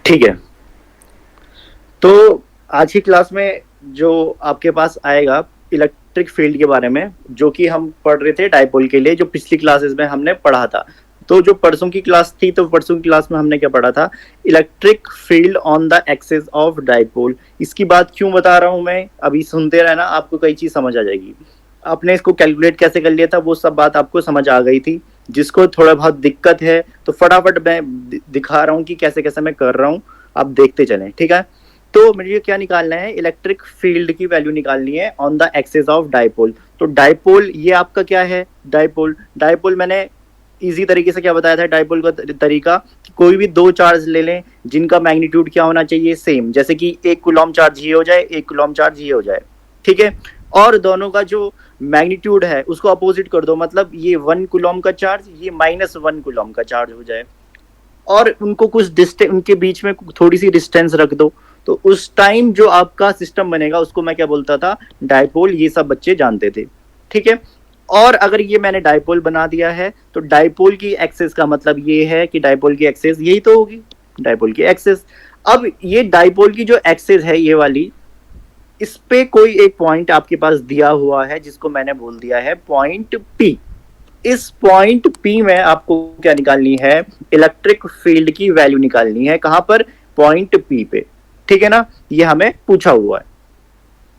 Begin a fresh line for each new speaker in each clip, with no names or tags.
ठीक है, तो आज की क्लास में जो आपके पास आएगा इलेक्ट्रिक फील्ड के बारे में, जो कि हम पढ़ रहे थे डाइपोल के लिए, जो पिछली क्लासेस में हमने पढ़ा था। तो जो परसों की क्लास थी, तो परसों की क्लास में हमने क्या पढ़ा था? Electric field on the axis of dipole. इसकी बात क्यों बता रहा हूं मैं, अभी सुनते रहना, आपको कई चीज समझ आ जाएगी। आपने इसको कैलकुलेट कैसे कर लिया था, वो सब बात आपको समझ आ गई थी। जिसको थोड़ा बहुत दिक्कत है तो फटाफट मैं दिखा रहा हूँ कि कैसे कैसे मैं कर रहा हूँ, आप देखते चलें, ठीक है। तो मुझे क्या निकालना है? इलेक्ट्रिक फील्ड की वैल्यू निकालनी है on the axis of dipole. तो डाइपोल ये आपका क्या है? डाइपोल, डाइपोल मैंने इजी तरीके से क्या बताया था डाइपोल का तरीका, कि कोई भी दो चार्ज ले लें जिनका मैग्नीट्यूड क्या होना चाहिए? सेम। जैसे कि 1 कूलम चार्ज ये हो जाए, 1 कूलम चार्ज ये हो जाए, ठीक है। और दोनों का जो मैग्नीट्यूड है उसको अपोजिट कर दो, मतलब ये 1 कूलम का चार्ज, ये -1 कूलम का चार्ज हो जाए, और उनको कुछ डिस्टेंस, उनके बीच में थोड़ी सी डिस्टेंस रख दो। तो उस टाइम जो आपका सिस्टम बनेगा उसको मैं क्या बोलता था? डाइपोल। ये सब बच्चे जानते थे, ठीक है। और अगर ये मैंने डाइपोल बना दिया है, तो डाइपोल की एक्सिस का मतलब ये है कि डाइपोल की एक्सिस यही तो होगी, डाइपोल की एक्सिस। अब ये डाइपोल की जो एक्सिस है ये वाली, इस पे कोई एक पॉइंट आपके पास दिया हुआ है जिसको मैंने बोल दिया है पॉइंट पी। इस पॉइंट पी में आपको क्या निकालनी है? इलेक्ट्रिक फील्ड की वैल्यू निकालनी है। कहां पर? पॉइंट पी पे, ठीक है ना। ये हमें पूछा हुआ है।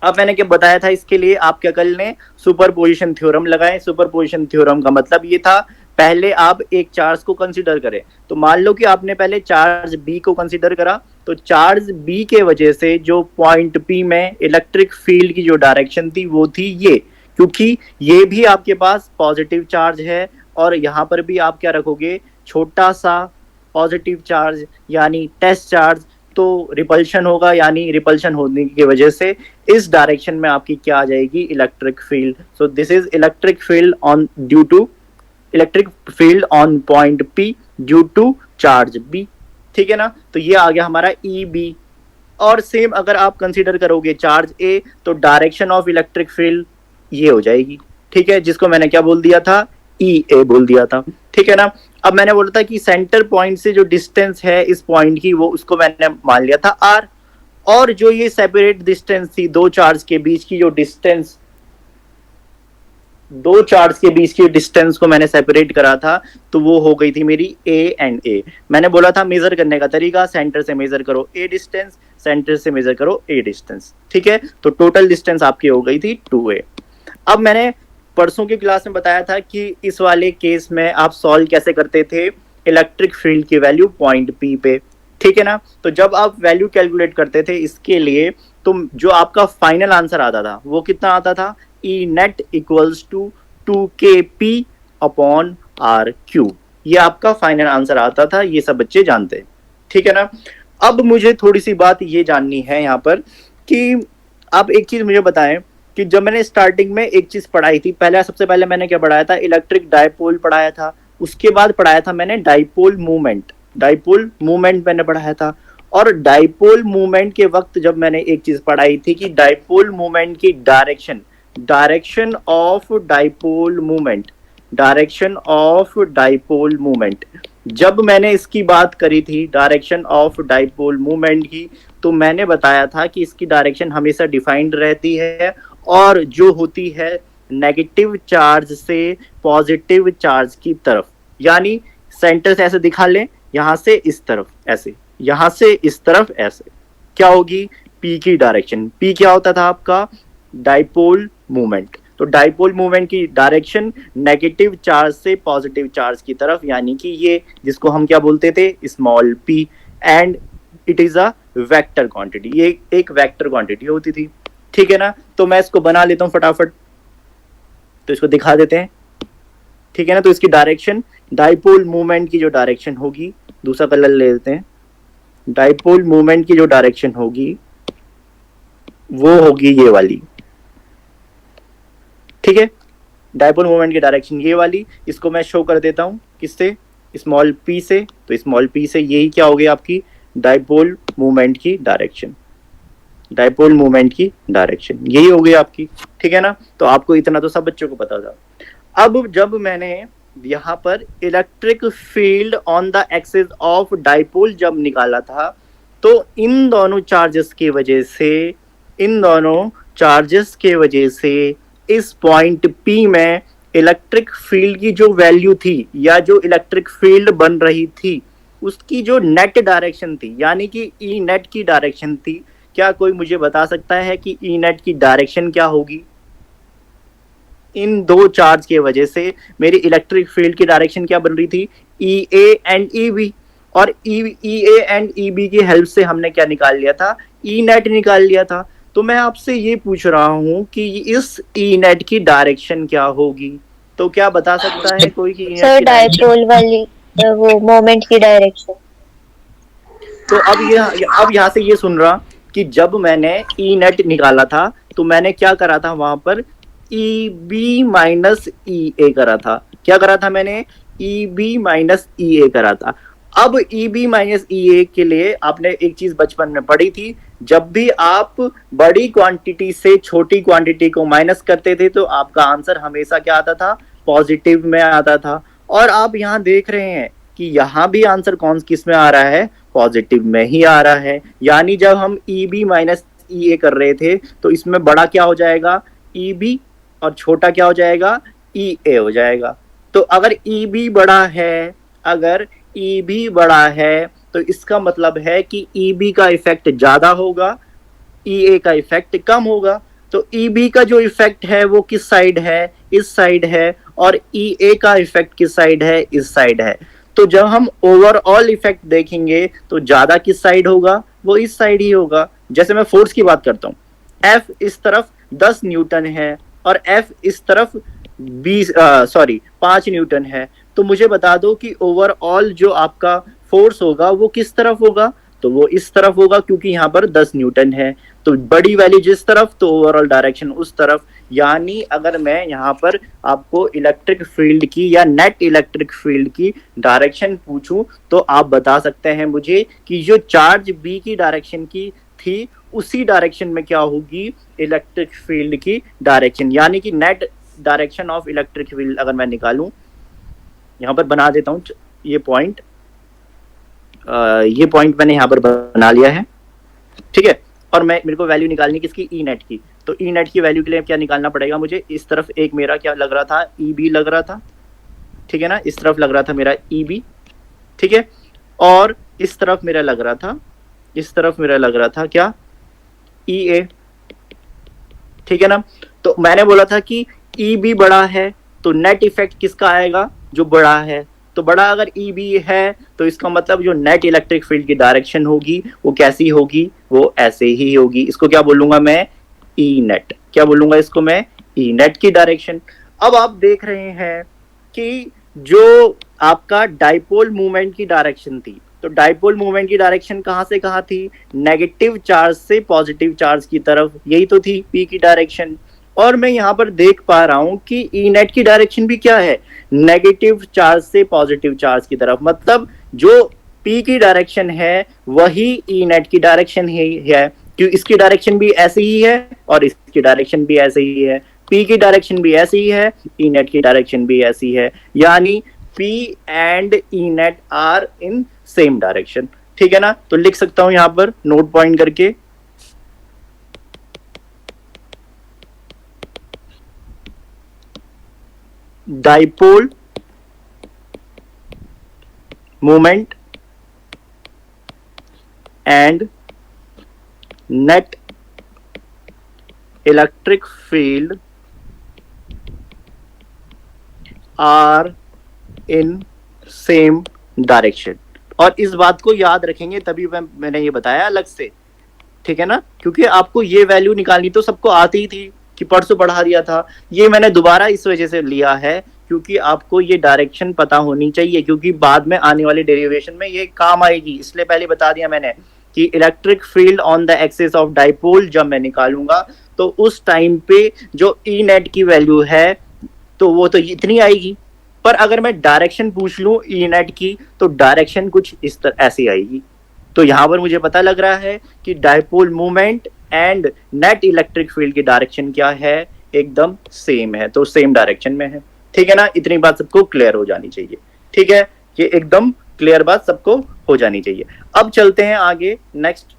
अब मैंने क्या बताया था इसके लिए? आप क्या कर लें? सुपरपोजिशन थ्योरम लगाएं। सुपरपोजिशन थ्योरम का मतलब ये था, पहले आप एक चार्ज को कंसीडर करें। तो मान लो कि आपने पहले चार्ज बी को कंसीडर करा, तो चार्ज बी के वजह से जो पॉइंट पी में इलेक्ट्रिक फील्ड की जो डायरेक्शन थी वो थी ये, क्योंकि ये भी आपके पास पॉजिटिव चार्ज है, और यहां पर भी आप क्या रखोगे? छोटा सा पॉजिटिव चार्ज, यानी टेस्ट चार्ज। तो रिपल्शन होगा, यानी रिपल्शन होने की वजह से इस डायरेक्शन में आपकी क्या आ जाएगी? Electric field. So this is electric field on due to electric field on point P due to charge B, ठीक है ना। तो ये आ गया हमारा ई बी। और सेम अगर आप कंसीडर करोगे चार्ज ए, तो डायरेक्शन ऑफ इलेक्ट्रिक फील्ड ये हो जाएगी, ठीक है, जिसको मैंने क्या बोल दिया था? ई ए बोल दिया था, ठीक है ना। अब मैंने बोला था कि सेंटर पॉइंट से जो डिस्टेंस है इस पॉइंट की, वो उसको मैंने मान लिया था आर। और जो ये सेपरेट डिस्टेंस थी दो चार्ज के बीच की, जो डिस्टेंस दो चार्ज के बीच की डिस्टेंस को मैंने सेपरेट करा था, तो वो हो गई थी मेरी ए एंड ए। मैंने बोला था मेजर करने का तरीका, सेंटर से मेजर करो ए डिस्टेंस, सेंटर से मेजर करो ए डिस्टेंस, ठीक है। तो टोटल डिस्टेंस आपकी हो गई थी 2a। अब मैंने परसों की क्लास में बताया था कि इस वाले केस में आप सॉल्व कैसे करते थे? इलेक्ट्रिक फील्ड की वैल्यू पॉइंट पी पे, ठीक है ना। तो जब आप वैल्यू कैलकुलेट करते थे इसके लिए, तो जो आपका फाइनल आंसर आता था वो कितना आता था? E net equals to 2kp upon R Q. ये आपका फाइनल आंसर आता था, ये सब बच्चे जानते हैं, ठीक है ना। अब मुझे थोड़ी सी बात ये जाननी है यहाँ पर, कि आप एक चीज मुझे बताएं कि जब मैंने स्टार्टिंग में एक चीज पढ़ाई थी, पहले सबसे पहले मैंने क्या पढ़ाया था? इलेक्ट्रिक डाइपोल पढ़ाया था। उसके बाद पढ़ाया था मैंने डाइपोल मूवमेंट। डाइपोल मूवमेंट मैंने पढ़ाया था। और डाइपोल मूवमेंट के वक्त जब मैंने एक चीज पढ़ाई थी कि डाइपोल मूवमेंट की direction, direction of dipole movement, direction of dipole movement, जब मैंने इसकी बात करी थी डायरेक्शन ऑफ डाइपोल मूवमेंट की, तो मैंने बताया था कि इसकी डायरेक्शन हमेशा डिफाइंड रहती है, और जो होती है नेगेटिव चार्ज से पॉजिटिव चार्ज की तरफ। यानी सेंटर से ऐसे दिखा लें, यहां से इस तरफ ऐसे, यहां से इस तरफ ऐसे, क्या होगी? पी की डायरेक्शन। पी क्या होता था आपका? Dipole movement. तो डाइपोल मूवमेंट की डायरेक्शन नेगेटिव चार्ज से पॉजिटिव चार्ज की तरफ, यानी कि ये जिसको हम क्या बोलते थे? Small P. And it is a vector quantity, ये एक वेक्टर क्वांटिटी होती थी, ठीक है ना। तो मैं इसको बना लेता हूं फटाफट, तो इसको दिखा देते हैं, ठीक है ना। तो इसकी डायरेक्शन, डाइपोल मूवमेंट की जो डायरेक्शन होगी, दूसरा कलर ले लेते हैं, डाइपोल मूवमेंट की जो डायरेक्शन होगी वो होगी ये वाली, ठीक है। डाइपोल मूवमेंट की डायरेक्शन ये वाली, इसको मैं शो कर देता हूं किससे? स्मॉल पी से। तो स्मॉल पी से यही क्या हो गई आपकी? डाइपोल मूवमेंट की डायरेक्शन। डाइपोल मूवमेंट की डायरेक्शन यही हो गई आपकी, ठीक है ना। तो आपको इतना तो सब बच्चों को पता था। अब जब मैंने यहाँ पर electric field on the axis of dipole जब निकाला था, तो इन दोनों चार्जेस की वजह से, इन दोनों चार्जेस के वजह से इस पॉइंट P में इलेक्ट्रिक फील्ड की जो वैल्यू थी या जो इलेक्ट्रिक फील्ड बन रही थी उसकी जो नेट डायरेक्शन थी यानी कि ई नेट की डायरेक्शन थी, क्या कोई मुझे बता सकता है कि ई नेट की डायरेक्शन क्या होगी? इन दो चार्ज के वजह से मेरी इलेक्ट्रिक फील्ड की डायरेक्शन क्या बन रही थी? ई ए एंड ई बी। और ई ए एंड ई बी की हेल्प से हमने क्या निकाल लिया था? ई नेट निकाल लिया था। तो मैं आपसे ये पूछ रहा हूं कि इस ई नेट की डायरेक्शन क्या होगी? तो क्या बता सकता है कोई कि ई नेट की
डायपोल वाली वो मोमेंट की डायरेक्शन?
तो अब यहाँ से ये सुन रहा कि जब मैंने ई नेट निकाला था तो मैंने क्या करा था वहां पर? ई बी माइनस ई ए करा था। क्या करा था मैंने? ई बी माइनस ई ए करा था। अब ई बी माइनस ई ए के लिए आपने एक चीज बचपन में पढ़ी थी, जब भी आप बड़ी क्वांटिटी से छोटी क्वांटिटी को माइनस करते थे तो आपका आंसर हमेशा क्या आता था? पॉजिटिव में आता था। और आप यहाँ देख रहे हैं कि यहाँ भी आंसर कौन किस में आ रहा है? पॉजिटिव में ही आ रहा है। यानी जब हम ई बी माइनस ई ए कर रहे थे तो इसमें बड़ा क्या हो जाएगा? ई बी, और छोटा क्या हो जाएगा? ई ए हो जाएगा। तो अगर ई बी बड़ा है, अगर ई बी बड़ा है तो इसका मतलब है कि ई बी का इफेक्ट ज्यादा होगा, ई ए का इफेक्ट कम होगा। तो ई बी का जो इफेक्ट है वो किस साइड है? इस साइड है। और ई ए का इफेक्ट किस साइड है? इस साइड है। तो जब हम ओवरऑल इफेक्ट देखेंगे तो ज्यादा किस साइड होगा? वो इस साइड ही होगा। जैसे मैं फोर्स की बात करता हूँ, एफ इस तरफ 10 न्यूटन है और एफ इस तरफ 5 न्यूटन है। तो मुझे बता दो कि ओवरऑल जो आपका फोर्स होगा वो किस तरफ होगा? तो वो इस तरफ होगा, क्योंकि यहाँ पर 10 न्यूटन है। तो बड़ी वैल्यू जिस तरफ तो ओवरऑल डायरेक्शन उस तरफ। यानी अगर मैं यहाँ पर आपको इलेक्ट्रिक फील्ड की या नेट इलेक्ट्रिक फील्ड की डायरेक्शन पूछूं तो आप बता सकते हैं मुझे कि जो चार्ज बी की डायरेक्शन की थी उसी डायरेक्शन में क्या होगी? इलेक्ट्रिक फील्ड की डायरेक्शन। यानी कि net direction of electric field अगर मैं निकालूं, यहाँ पर बना देता हूं ये पॉइंट, ये पॉइंट मैंने यहाँ पर बना लिया है, ठीक है। और मेरे को वैल्यू निकालनी किसकी? ई नेट की। तो ई नेट की वैल्यू के लिए क्या निकालना पड़ेगा मुझे? इस तरफ एक मेरा क्या लग रहा था? ई बी लग रहा था, ठीक है ना। इस तरफ लग रहा था मेरा ई बी, ठीक है। और इस तरफ मेरा लग रहा था, इस तरफ मेरा लग रहा था क्या? ई ए, ठीक है ना। तो मैंने बोला था कि ई बी बड़ा है तो नेट इफेक्ट किसका आएगा? जो बड़ा है। तो बड़ा अगर ई बी है तो इसका मतलब जो नेट इलेक्ट्रिक फील्ड की डायरेक्शन होगी वो कैसी होगी? वो ऐसे ही होगी। इसको क्या बोलूंगा मैं? E net. क्या बोलूंगा इसको मैं? ई नेट की डायरेक्शन। अब आप देख रहे हैं कि जो आपका डाइपोल मूवमेंट की डायरेक्शन थी, तो डाइपोल मूवमेंट की डायरेक्शन कहां से कहां थी? नेगेटिव चार्ज से पॉजिटिव चार्ज की तरफ, यही तो थी पी की डायरेक्शन। और मैं यहाँ पर देख पा रहा हूं कि ई नेट की डायरेक्शन भी क्या है? नेगेटिव चार्ज से पॉजिटिव चार्ज की तरफ। मतलब जो पी की डायरेक्शन है वही ई नेट की डायरेक्शन ही है, क्योंकि इसकी डायरेक्शन भी ऐसी ही है और इसकी डायरेक्शन भी ऐसे ही है। पी की डायरेक्शन भी ऐसी ही है, ई नेट की डायरेक्शन भी ऐसी है। यानी P and E net are in same direction, ठीक है ना। तो लिख सकता हूं यहां पर नोट पॉइंट करके, dipole moment and net electric field are in same direction. और इस बात को याद रखेंगे, तभी मैंने ये बताया अलग से, ठीक है ना। क्योंकि आपको ये वैल्यू निकालनी तो सबको आती ही थी कि परसों बढ़ा दिया था। ये मैंने दोबारा इस वजह से लिया है क्योंकि आपको ये डायरेक्शन पता होनी चाहिए, क्योंकि बाद में आने वाले डेरिवेशन में ये काम आएगी। इसलिए पहले बता दिया मैंने कि electric field on the axis of dipole जब मैं निकालूंगा तो उस टाइम पे जो ई नेट की वैल्यू है तो वो तो इतनी आएगी। पर अगर मैं डायरेक्शन पूछ लूं ई नेट की तो डायरेक्शन कुछ इस तरह ऐसी आएगी। तो यहां पर मुझे पता लग रहा है कि dipole movement and net electric field की डायरेक्शन क्या है? एकदम सेम है, तो सेम डायरेक्शन में है, ठीक है ना। इतनी बात सबको क्लियर हो जानी चाहिए, ठीक है। ये एकदम क्लियर बात सबको हो जानी चाहिए। अब चलते हैं आगे नेक्स्ट।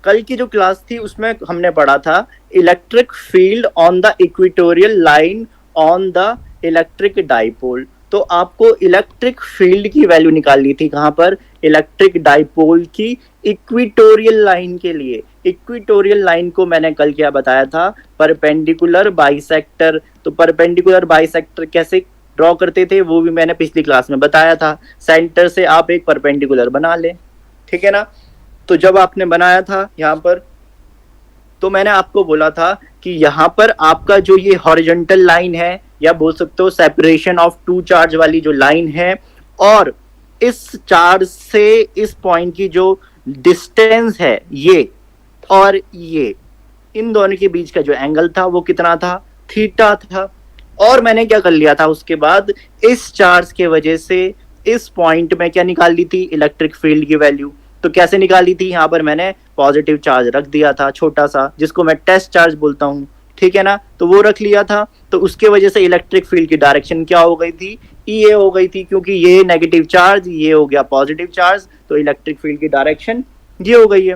कल की जो क्लास थी उसमें हमने पढ़ा था electric field on the equatorial line on the electric dipole. तो आपको इलेक्ट्रिक फील्ड की वैल्यू निकालनी थी कहां पर, इलेक्ट्रिक डाइपोल की इक्वेटोरियल लाइन के लिए। इक्वेटोरियल लाइन को मैंने कल क्या बताया था, परपेंडिकुलर बाइसेक्टर। तो परपेंडिकुलर बाइसेक्टर कैसे ड्रॉ करते थे वो भी मैंने पिछली क्लास में बताया था। सेंटर से आप एक परपेंडिकुलर बना ले, ठीक है ना। तो जब आपने बनाया था यहाँ पर, तो मैंने आपको बोला था कि यहाँ पर आपका जो ये हॉरिजॉन्टल लाइन है, या बोल सकते हो सेपरेशन ऑफ टू चार्ज वाली जो लाइन है, और इस चार्ज से इस पॉइंट की जो डिस्टेंस है ये और ये, इन दोनों के बीच का जो एंगल था वो कितना था, थीटा था। और मैंने क्या कर लिया था उसके बाद, इस चार्ज के वजह से इस पॉइंट में क्या निकाल ली थी, इलेक्ट्रिक फील्ड की वैल्यू। तो कैसे निकाली थी, यहाँ पर मैंने पॉजिटिव चार्ज रख दिया था छोटा सा, जिसको मैं टेस्ट चार्ज बोलता हूँ, ठीक है ना। तो वो रख लिया था, तो उसके वजह से इलेक्ट्रिक फील्ड की डायरेक्शन क्या हो गई थी, ये हो गई थी, क्योंकि ये नेगेटिव चार्ज, ये हो गया पॉजिटिव चार्ज, तो इलेक्ट्रिक फील्ड की डायरेक्शन ये हो गई है,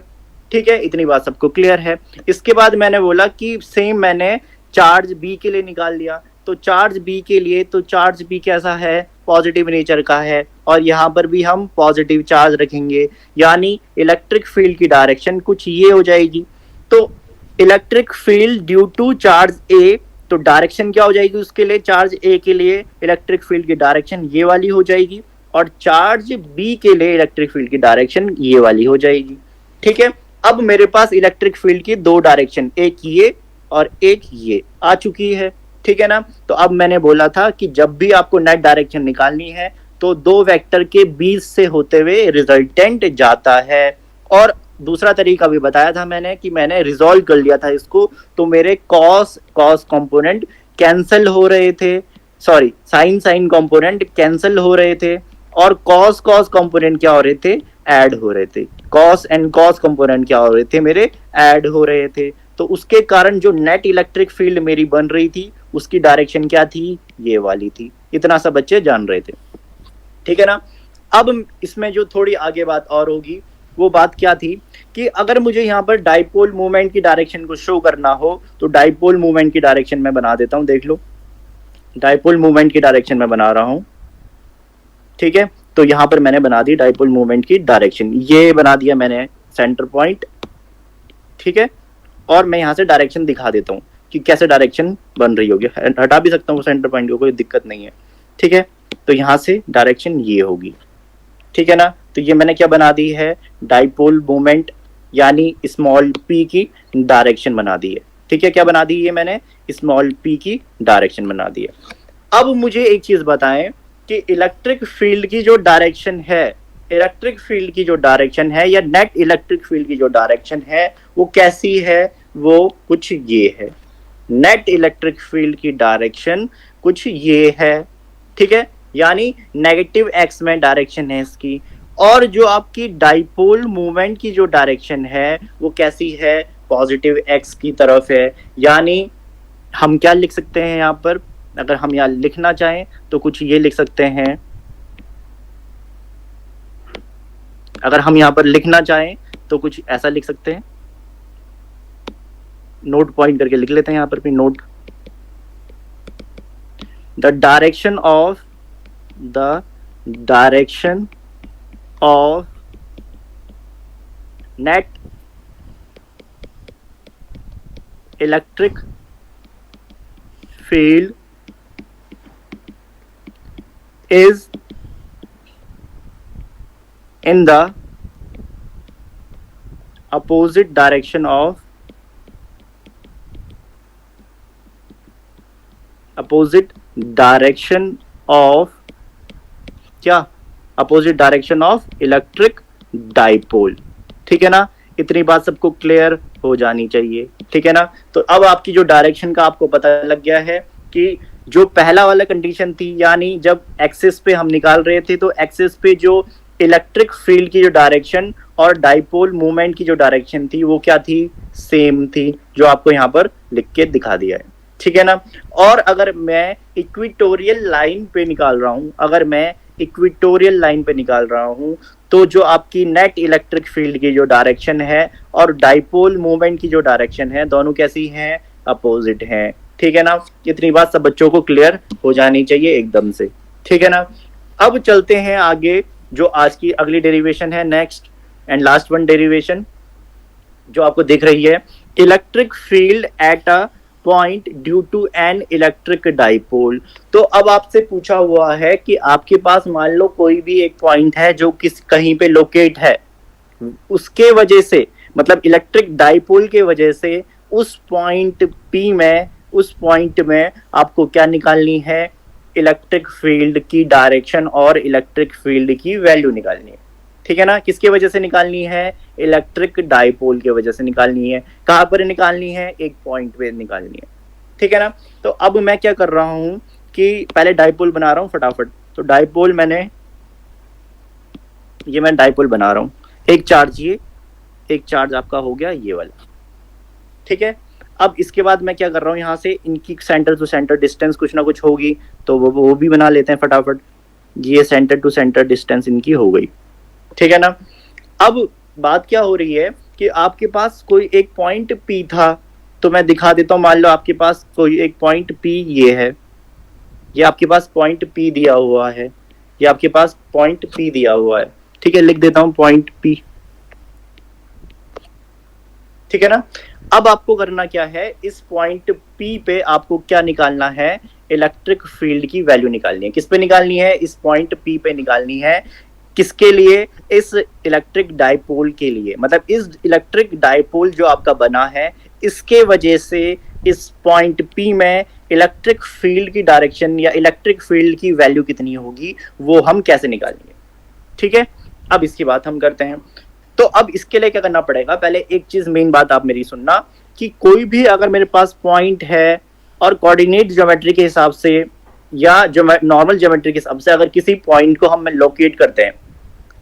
ठीक है। इतनी बात सबको क्लियर है। इसके बाद मैंने बोला कि सेम मैंने चार्ज बी के लिए निकाल लिया। तो चार्ज बी के लिए, तो चार्ज बी कैसा है, पॉजिटिव नेचर का है, और यहाँ पर भी हम पॉजिटिव चार्ज रखेंगे, यानी इलेक्ट्रिक फील्ड की डायरेक्शन कुछ ये हो जाएगी। तो electric field due to charge A, तो डायरेक्शन क्या हो जाएगी उसके लिए, चार्ज ए के लिए इलेक्ट्रिक फील्ड की डायरेक्शन ये वाली हो जाएगी, और चार्ज बी के लिए इलेक्ट्रिक फील्ड की डायरेक्शन ये वाली हो जाएगी, ठीक है। अब मेरे पास इलेक्ट्रिक फील्ड की दो डायरेक्शन, एक ये और एक ये आ चुकी है, ठीक है ना। तो अब मैंने बोला था कि जब भी आपको नेट डायरेक्शन निकालनी है तो दो वेक्टर के बीच से होते हुए रिजल्टेंट जाता है। और दूसरा तरीका भी बताया था मैंने कि मैंने रिजॉल्व कर लिया था इसको, तो मेरे कॉस कंपोनेंट कैंसिल हो रहे थे, सॉरी साइन कंपोनेंट कैंसिल हो रहे थे, और कॉस कंपोनेंट क्या हो रहे थे, ऐड हो रहे थे। कॉस एंड कॉस कंपोनेंट क्या हो रहे थे, मेरे ऐड हो रहे थे। तो उसके कारण जो नेट इलेक्ट्रिक फील्ड मेरी बन रही थी उसकी डायरेक्शन क्या थी, ये वाली थी। इतना सब बच्चे जान रहे थे, ठीक है ना। अब इसमें जो थोड़ी आगे बात और होगी, वो बात क्या थी कि अगर मुझे यहाँ पर डाइपोल मूवमेंट की डायरेक्शन को शो करना हो, तो डाइपोल मूवमेंट की डायरेक्शन मैं बना देता हूँ, देख लो। डाइपोल मूवमेंट की डायरेक्शन मैं बना रहा हूँ, ठीक है। तो यहाँ पर मैंने बना दी डाइपोल मूवमेंट की डायरेक्शन, ये बना दिया मैंने सेंटर पॉइंट, ठीक है। और मैं यहाँ से डायरेक्शन दिखा देता हूँ कि कैसे डायरेक्शन बन रही होगी। हटा भी सकता हूँ सेंटर पॉइंट को, कोई दिक्कत नहीं है, ठीक है। तो यहाँ से डायरेक्शन ये होगी, ठीक है ना। तो ये मैंने क्या बना दी है, डाइपोल मोमेंट यानी स्मॉल p की डायरेक्शन बना दी है, ठीक है। क्या बना दी है मैंने, स्मॉल p की डायरेक्शन बना दी है। अब मुझे एक चीज बताएं कि इलेक्ट्रिक फील्ड की जो डायरेक्शन है, इलेक्ट्रिक फील्ड की जो डायरेक्शन है, या नेट इलेक्ट्रिक फील्ड की जो डायरेक्शन है वो कैसी है, वो कुछ ये है। नेट इलेक्ट्रिक फील्ड की डायरेक्शन कुछ ये है, ठीक है, यानी नेगेटिव एक्स में डायरेक्शन है इसकी। और जो आपकी डाइपोल मूवमेंट की जो डायरेक्शन है वो कैसी है, पॉजिटिव एक्स की तरफ है। यानी हम क्या लिख सकते हैं यहाँ पर, अगर हम यहाँ लिखना चाहें तो कुछ ये लिख सकते हैं, अगर हम यहाँ पर लिखना चाहें तो कुछ ऐसा लिख सकते हैं, नोट पॉइंट करके लिख लेते हैं यहाँ पर भी, note the direction of net electric field is in the opposite direction of क्या, opposite direction of electric dipole, ठीक है ना। इतनी बात सबको क्लियर हो जानी चाहिए, ठीक है ना। तो अब आपकी जो डायरेक्शन का आपको पता लग गया है कि जो पहला वाला कंडीशन थी, यानी जब एक्सिस पे हम निकाल रहे थे तो एक्सिस पे जो इलेक्ट्रिक फील्ड की जो डायरेक्शन और डाइपोल मूवमेंट की जो डायरेक्शन थी वो क्या थी, सेम थी, जो आपको यहाँ पर लिख के दिखा दिया है, ठीक है ना। और अगर मैं इक्वेटोरियल लाइन पे निकाल रहा हूँ, अगर मैं इक्वेटोरियल लाइन पे निकाल रहा हूं, तो जो आपकी नेट इलेक्ट्रिक फील्ड की जो डायरेक्शन है और डाइपोल मूवमेंट की जो डायरेक्शन है, दोनों कैसी हैं? अपोजिट हैं। ठीक है ना? इतनी बात सब बच्चों को क्लियर हो जानी चाहिए एकदम से। ठीक है ना? अब चलते हैं आगे, जो आज की अगली डेरिवेशन है, next and last one derivation जो आपको दिख रही है, electric field at a point due to an electric dipole. तो अब आपसे पूछा हुआ है कि आपके पास मान लो कोई भी एक पॉइंट है जो किस कहीं पे लोकेट है, उसके वजह से, मतलब इलेक्ट्रिक डाइपोल के वजह से उस पॉइंट पी में, उस पॉइंट में आपको क्या निकालनी है? इलेक्ट्रिक फील्ड की डायरेक्शन और इलेक्ट्रिक फील्ड की वैल्यू निकालनी है। ठीक है ना? किसके वजह से निकालनी है? इलेक्ट्रिक डाइपोल के वजह से निकालनी है। कहां पर निकालनी है? एक पॉइंट पे निकालनी है। ठीक है ना? तो अब मैं क्या कर रहा हूं कि पहले डाइपोल बना रहा हूं फटाफट। तो डाइपोल मैं डाइपोल बना रहा हूं। एक चार्ज आपका हो गया ये वाला। ठीक है? अब इसके बाद मैं क्या कर रहा हूं, यहां से इनकी सेंटर टू सेंटर डिस्टेंस कुछ ना कुछ होगी, तो वो भी बना लेते हैं फटाफट। ये सेंटर टू सेंटर डिस्टेंस इनकी हो गई। ठीक है ना? अब बात क्या हो रही है कि आपके पास कोई एक पॉइंट P था, तो मैं दिखा देता हूं। मान लो आपके पास कोई एक पॉइंट P ये है, ये आपके पास पॉइंट P दिया हुआ है, ये आपके पास पॉइंट P दिया हुआ है। ठीक है, लिख देता हूं पॉइंट P। ठीक है ना? अब आपको करना क्या है, इस पॉइंट P पे आपको क्या निकालना है? इलेक्ट्रिक फील्ड की वैल्यू निकालनी है। किस पे निकालनी है? इस पॉइंट P पे निकालनी है। किसके लिए? इस इलेक्ट्रिक डाइपोल के लिए। मतलब इस इलेक्ट्रिक डाइपोल जो आपका बना है, इसके वजह से इस पॉइंट P में इलेक्ट्रिक फील्ड की डायरेक्शन या इलेक्ट्रिक फील्ड की वैल्यू कितनी होगी, वो हम कैसे निकालेंगे। ठीक है, अब इसकी बात हम करते हैं। तो अब इसके लिए क्या करना पड़ेगा, पहले एक चीज मेन बात आप मेरी सुनना, कि कोई भी अगर मेरे पास पॉइंट है और कोऑर्डिनेट ज्योमेट्री के हिसाब से या जो नॉर्मल ज्योमेट्री के हिसाब से अगर किसी पॉइंट को हम लोकेट करते हैं,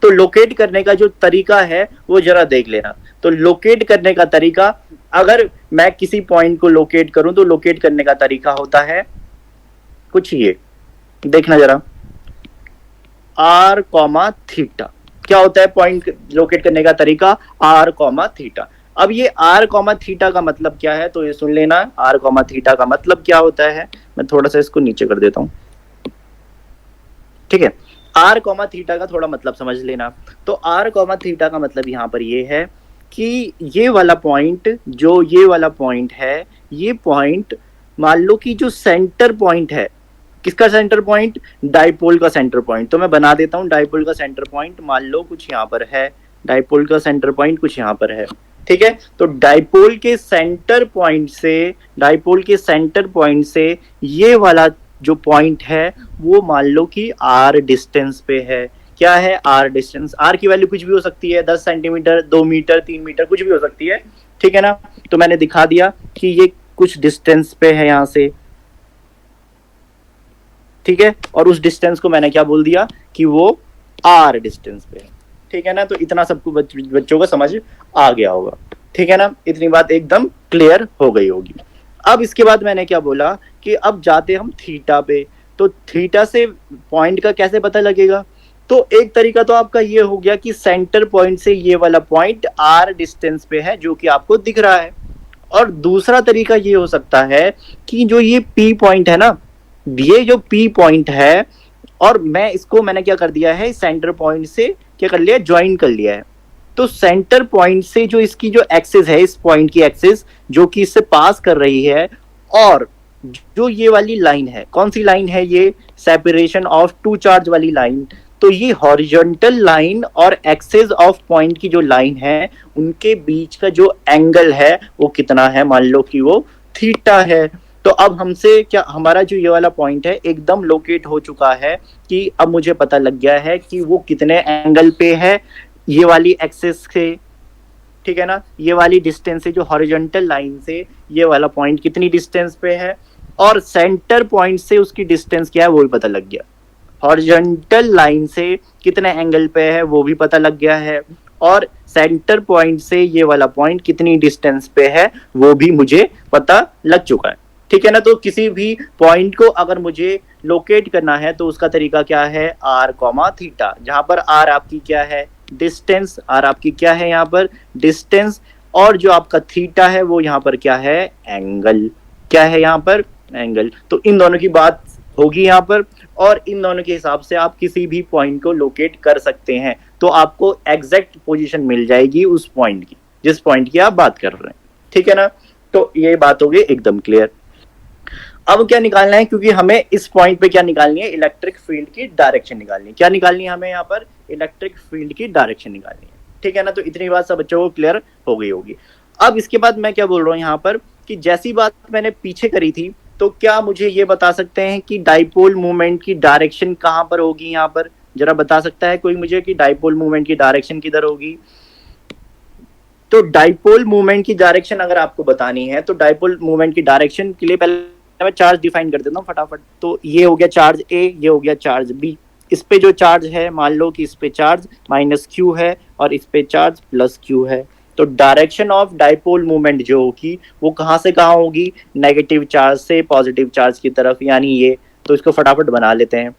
तो लोकेट करने का जो तरीका है वो जरा देख लेना। तो लोकेट करने का तरीका, अगर मैं किसी पॉइंट को लोकेट करूं तो लोकेट करने का तरीका होता है कुछ ये, देखना जरा, r, थीटा। क्या होता है पॉइंट लोकेट करने का तरीका? r, theta. अब ये r, थीटा का मतलब क्या है, तो ये सुन लेना। r, थीटा का मतलब क्या होता है, मैं थोड़ा सा इसको नीचे कर देता हूं। ठीक है, r, थीटा का थोड़ा मतलब समझ लेना। तो r, थीटा का मतलब यहां पर ये है कि ये वाला पॉइंट, जो ये वाला पॉइंट है, ये पॉइंट मान लो कि जो सेंटर पॉइंट है, किसका सेंटर पॉइंट? डाइपोल का सेंटर पॉइंट। तो मैं बना देता हूं डाइपोल का सेंटर पॉइंट, मान लो कुछ यहां पर है, डाइपोल का सेंटर पॉइंट कुछ यहां पर है। ठीक है, तो डाइपोल के सेंटर पॉइंट से ये वाला जो पॉइंट है वो मान लो कि r डिस्टेंस पे है। क्या है? r distance. r की वैल्यू कुछ भी हो सकती है, 10 सेंटीमीटर, 2 मीटर, 3 मीटर, कुछ भी हो सकती है। ठीक है ना? तो मैंने दिखा दिया कि ये कुछ डिस्टेंस पे है यहां से। ठीक है, और उस डिस्टेंस को मैंने क्या बोल दिया कि वो r डिस्टेंस पे है। ठीक है ना? तो इतना सबको बच्चों को समझ आ गया होगा। ठीक है ना? इतनी बात एकदम क्लियर हो गई होगी। अब इसके बाद मैंने क्या बोला कि अब जाते हम थीटा पे। तो थीटा से पॉइंट का कैसे पता लगेगा? तो एक तरीका तो आपका ये हो गया कि सेंटर पॉइंट से ये वाला पॉइंट r डिस्टेंस पे है, जो कि आपको दिख रहा है। और दूसरा तरीका ये हो सकता है कि जो ये P पॉइंट है ना, ये जो P पॉइंट है, और मैंने क्या कर दिया है, सेंटर पॉइंट से क्या कर लिया, ज्वाइन कर लिया है। तो सेंटर पॉइंट से जो इसकी जो एक्सिस है, इस पॉइंट की एक्सिस जो कि इससे पास कर रही है, और जो ये वाली लाइन है, कौन सी लाइन है ये? सेपरेशन ऑफ टू चार्ज वाली लाइन। तो ये हॉरिजॉन्टल लाइन और एक्सिस ऑफ पॉइंट की जो लाइन है, उनके बीच का जो एंगल है वो कितना है? मान लो कि वो थीटा है। तो अब हमसे क्या, हमारा जो ये वाला पॉइंट है एकदम लोकेट हो चुका है कि अब मुझे पता लग गया है कि वो कितने एंगल पे है ये वाली एक्सिस से। ठीक है ना? ये वाली डिस्टेंस से, जो हॉरिजॉन्टल लाइन से ये वाला पॉइंट कितनी डिस्टेंस पे है, और सेंटर पॉइंट से उसकी डिस्टेंस क्या है वो भी पता लग गया। हॉरिजॉन्टल लाइन से कितने एंगल पे है वो भी पता लग गया है, और सेंटर पॉइंट से ये वाला पॉइंट कितनी डिस्टेंस पे है वो भी मुझे पता लग चुका है। ठीक है ना। तो किसी भी पॉइंट को अगर मुझे लोकेट करना है तो उसका तरीका क्या है, आर कॉमा थीटा, जहां पर आर आपकी क्या है, डिस्टेंस, आर आपकी क्या है यहाँ पर डिस्टेंस, और जो आपका थीटा है वो यहाँ पर क्या है, एंगल, क्या है यहाँ पर एंगल। तो इन दोनों की बात होगी यहाँ पर, और इन दोनों के हिसाब से आप किसी भी पॉइंट को लोकेट कर सकते हैं, तो आपको एग्जैक्ट पोजीशन मिल जाएगी उस पॉइंट की जिस पॉइंट की आप बात कर रहे हैं, ठीक है ना। तो ये बात हो गई एकदम क्लियर। अब क्या निकालना है, क्योंकि हमें इस पॉइंट पे क्या निकालनी है, इलेक्ट्रिक फील्ड की डायरेक्शन निकालनी है। क्या निकालनी है हमें यहाँ पर, इलेक्ट्रिक फील्ड की डायरेक्शन निकालनी है, ठीक है ना। तो इतनी बात सब बच्चों को क्लियर हो गई होगी। अब इसके बाद मैं क्या बोल रहा हूँ यहाँ पर, कि जैसी बात मैंने पीछे करी थी, तो क्या मुझे ये बता सकते हैं कि डाइपोल मूवमेंट की डायरेक्शन कहाँ पर होगी, यहाँ पर जरा बता सकता है कोई मुझे कि डाइपोल मूवमेंट की डायरेक्शन किधर होगी। तो डाइपोल मूवमेंट की डायरेक्शन अगर आपको बतानी है, तो डाइपोल मूवमेंट की डायरेक्शन के लिए पहले मैं चार्ज डिफाइन कर देता हूँ फटाफट। तो ये हो गया चार्ज ए, ये हो गया चार्ज बी। इस पे जो चार्ज है, मान लो कि इस पे चार्ज माइनस क्यू है और इस पे चार्ज प्लस क्यू है। तो डायरेक्शन ऑफ डाइपोल मूवमेंट जो होगी वो कहाँ से कहाँ होगी, नेगेटिव चार्ज से पॉजिटिव चार्ज की तरफ, यानी ये। तो इसको फटाफट बना लेते हैं,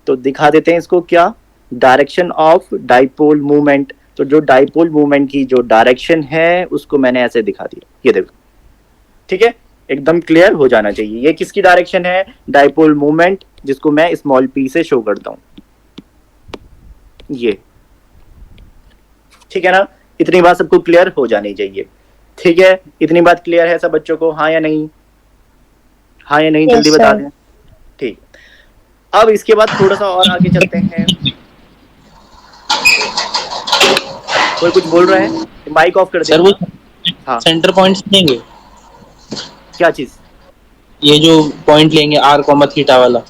तो दिखा देते हैं इसको, क्या डायरेक्शन ऑफ डाइपोल मूवमेंट। तो जो डाइपोल मूवमेंट की जो डायरेक्शन है उसको मैंने ऐसे दिखा दिया, ये देखो, ठीक है, एकदम क्लियर हो जाना चाहिए। ये किसकी डायरेक्शन है, डाइपोल मूवमेंट, जिसको मैं स्मॉल पी से शो करता हूं, ये, ठीक है ना। इतनी बात सबको क्लियर हो जानी चाहिए, ठीक है। इतनी बात क्लियर है सब बच्चों को, हाँ या नहीं, हाँ या नहीं, जल्दी बता दें, ठीक। अब इसके बाद थोड़ा सा और आगे चलते हैं। कोई कुछ बोल रहा है, माइक ऑफ कर दे।
सर वो
हाँ,
सेंटर पॉइंट्स लेंगे,
क्या चीज,
ये जो पॉइंट लेंगे आर कॉमा थीटा वाला।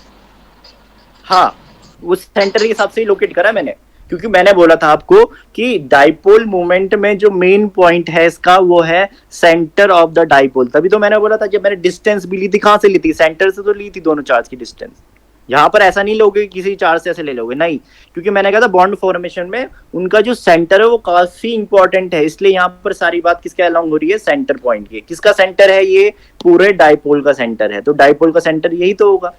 हाँ, उस सेंटर के हिसाब से ही लोकेट करा मैंने, क्योंकि मैंने बोला था आपको कि डाइपोल मूवमेंट में जो मेन पॉइंट है इसका वो है सेंटर ऑफ द डाइपोल। तभी तो मैंने बोला था, जब मैंने डिस्टेंस भी ली थी, कहां से ली थी, सेंटर से तो ली थी दोनों चार्ज की डिस्टेंस। यहाँ पर ऐसा नहीं लोगे किसी चार्ज से ऐसे ले लोगे, नहीं, क्योंकि मैंने कहा था बॉन्ड फॉर्मेशन में उनका जो सेंटर है वो काफी इंपॉर्टेंट है, इसलिए यहाँ पर सारी बात किसके अलोंग हो रही है, सेंटर पॉइंट की। किसका सेंटर है, ये पूरे डाइपोल का सेंटर है, तो डाइपोल का सेंटर यही तो होगा,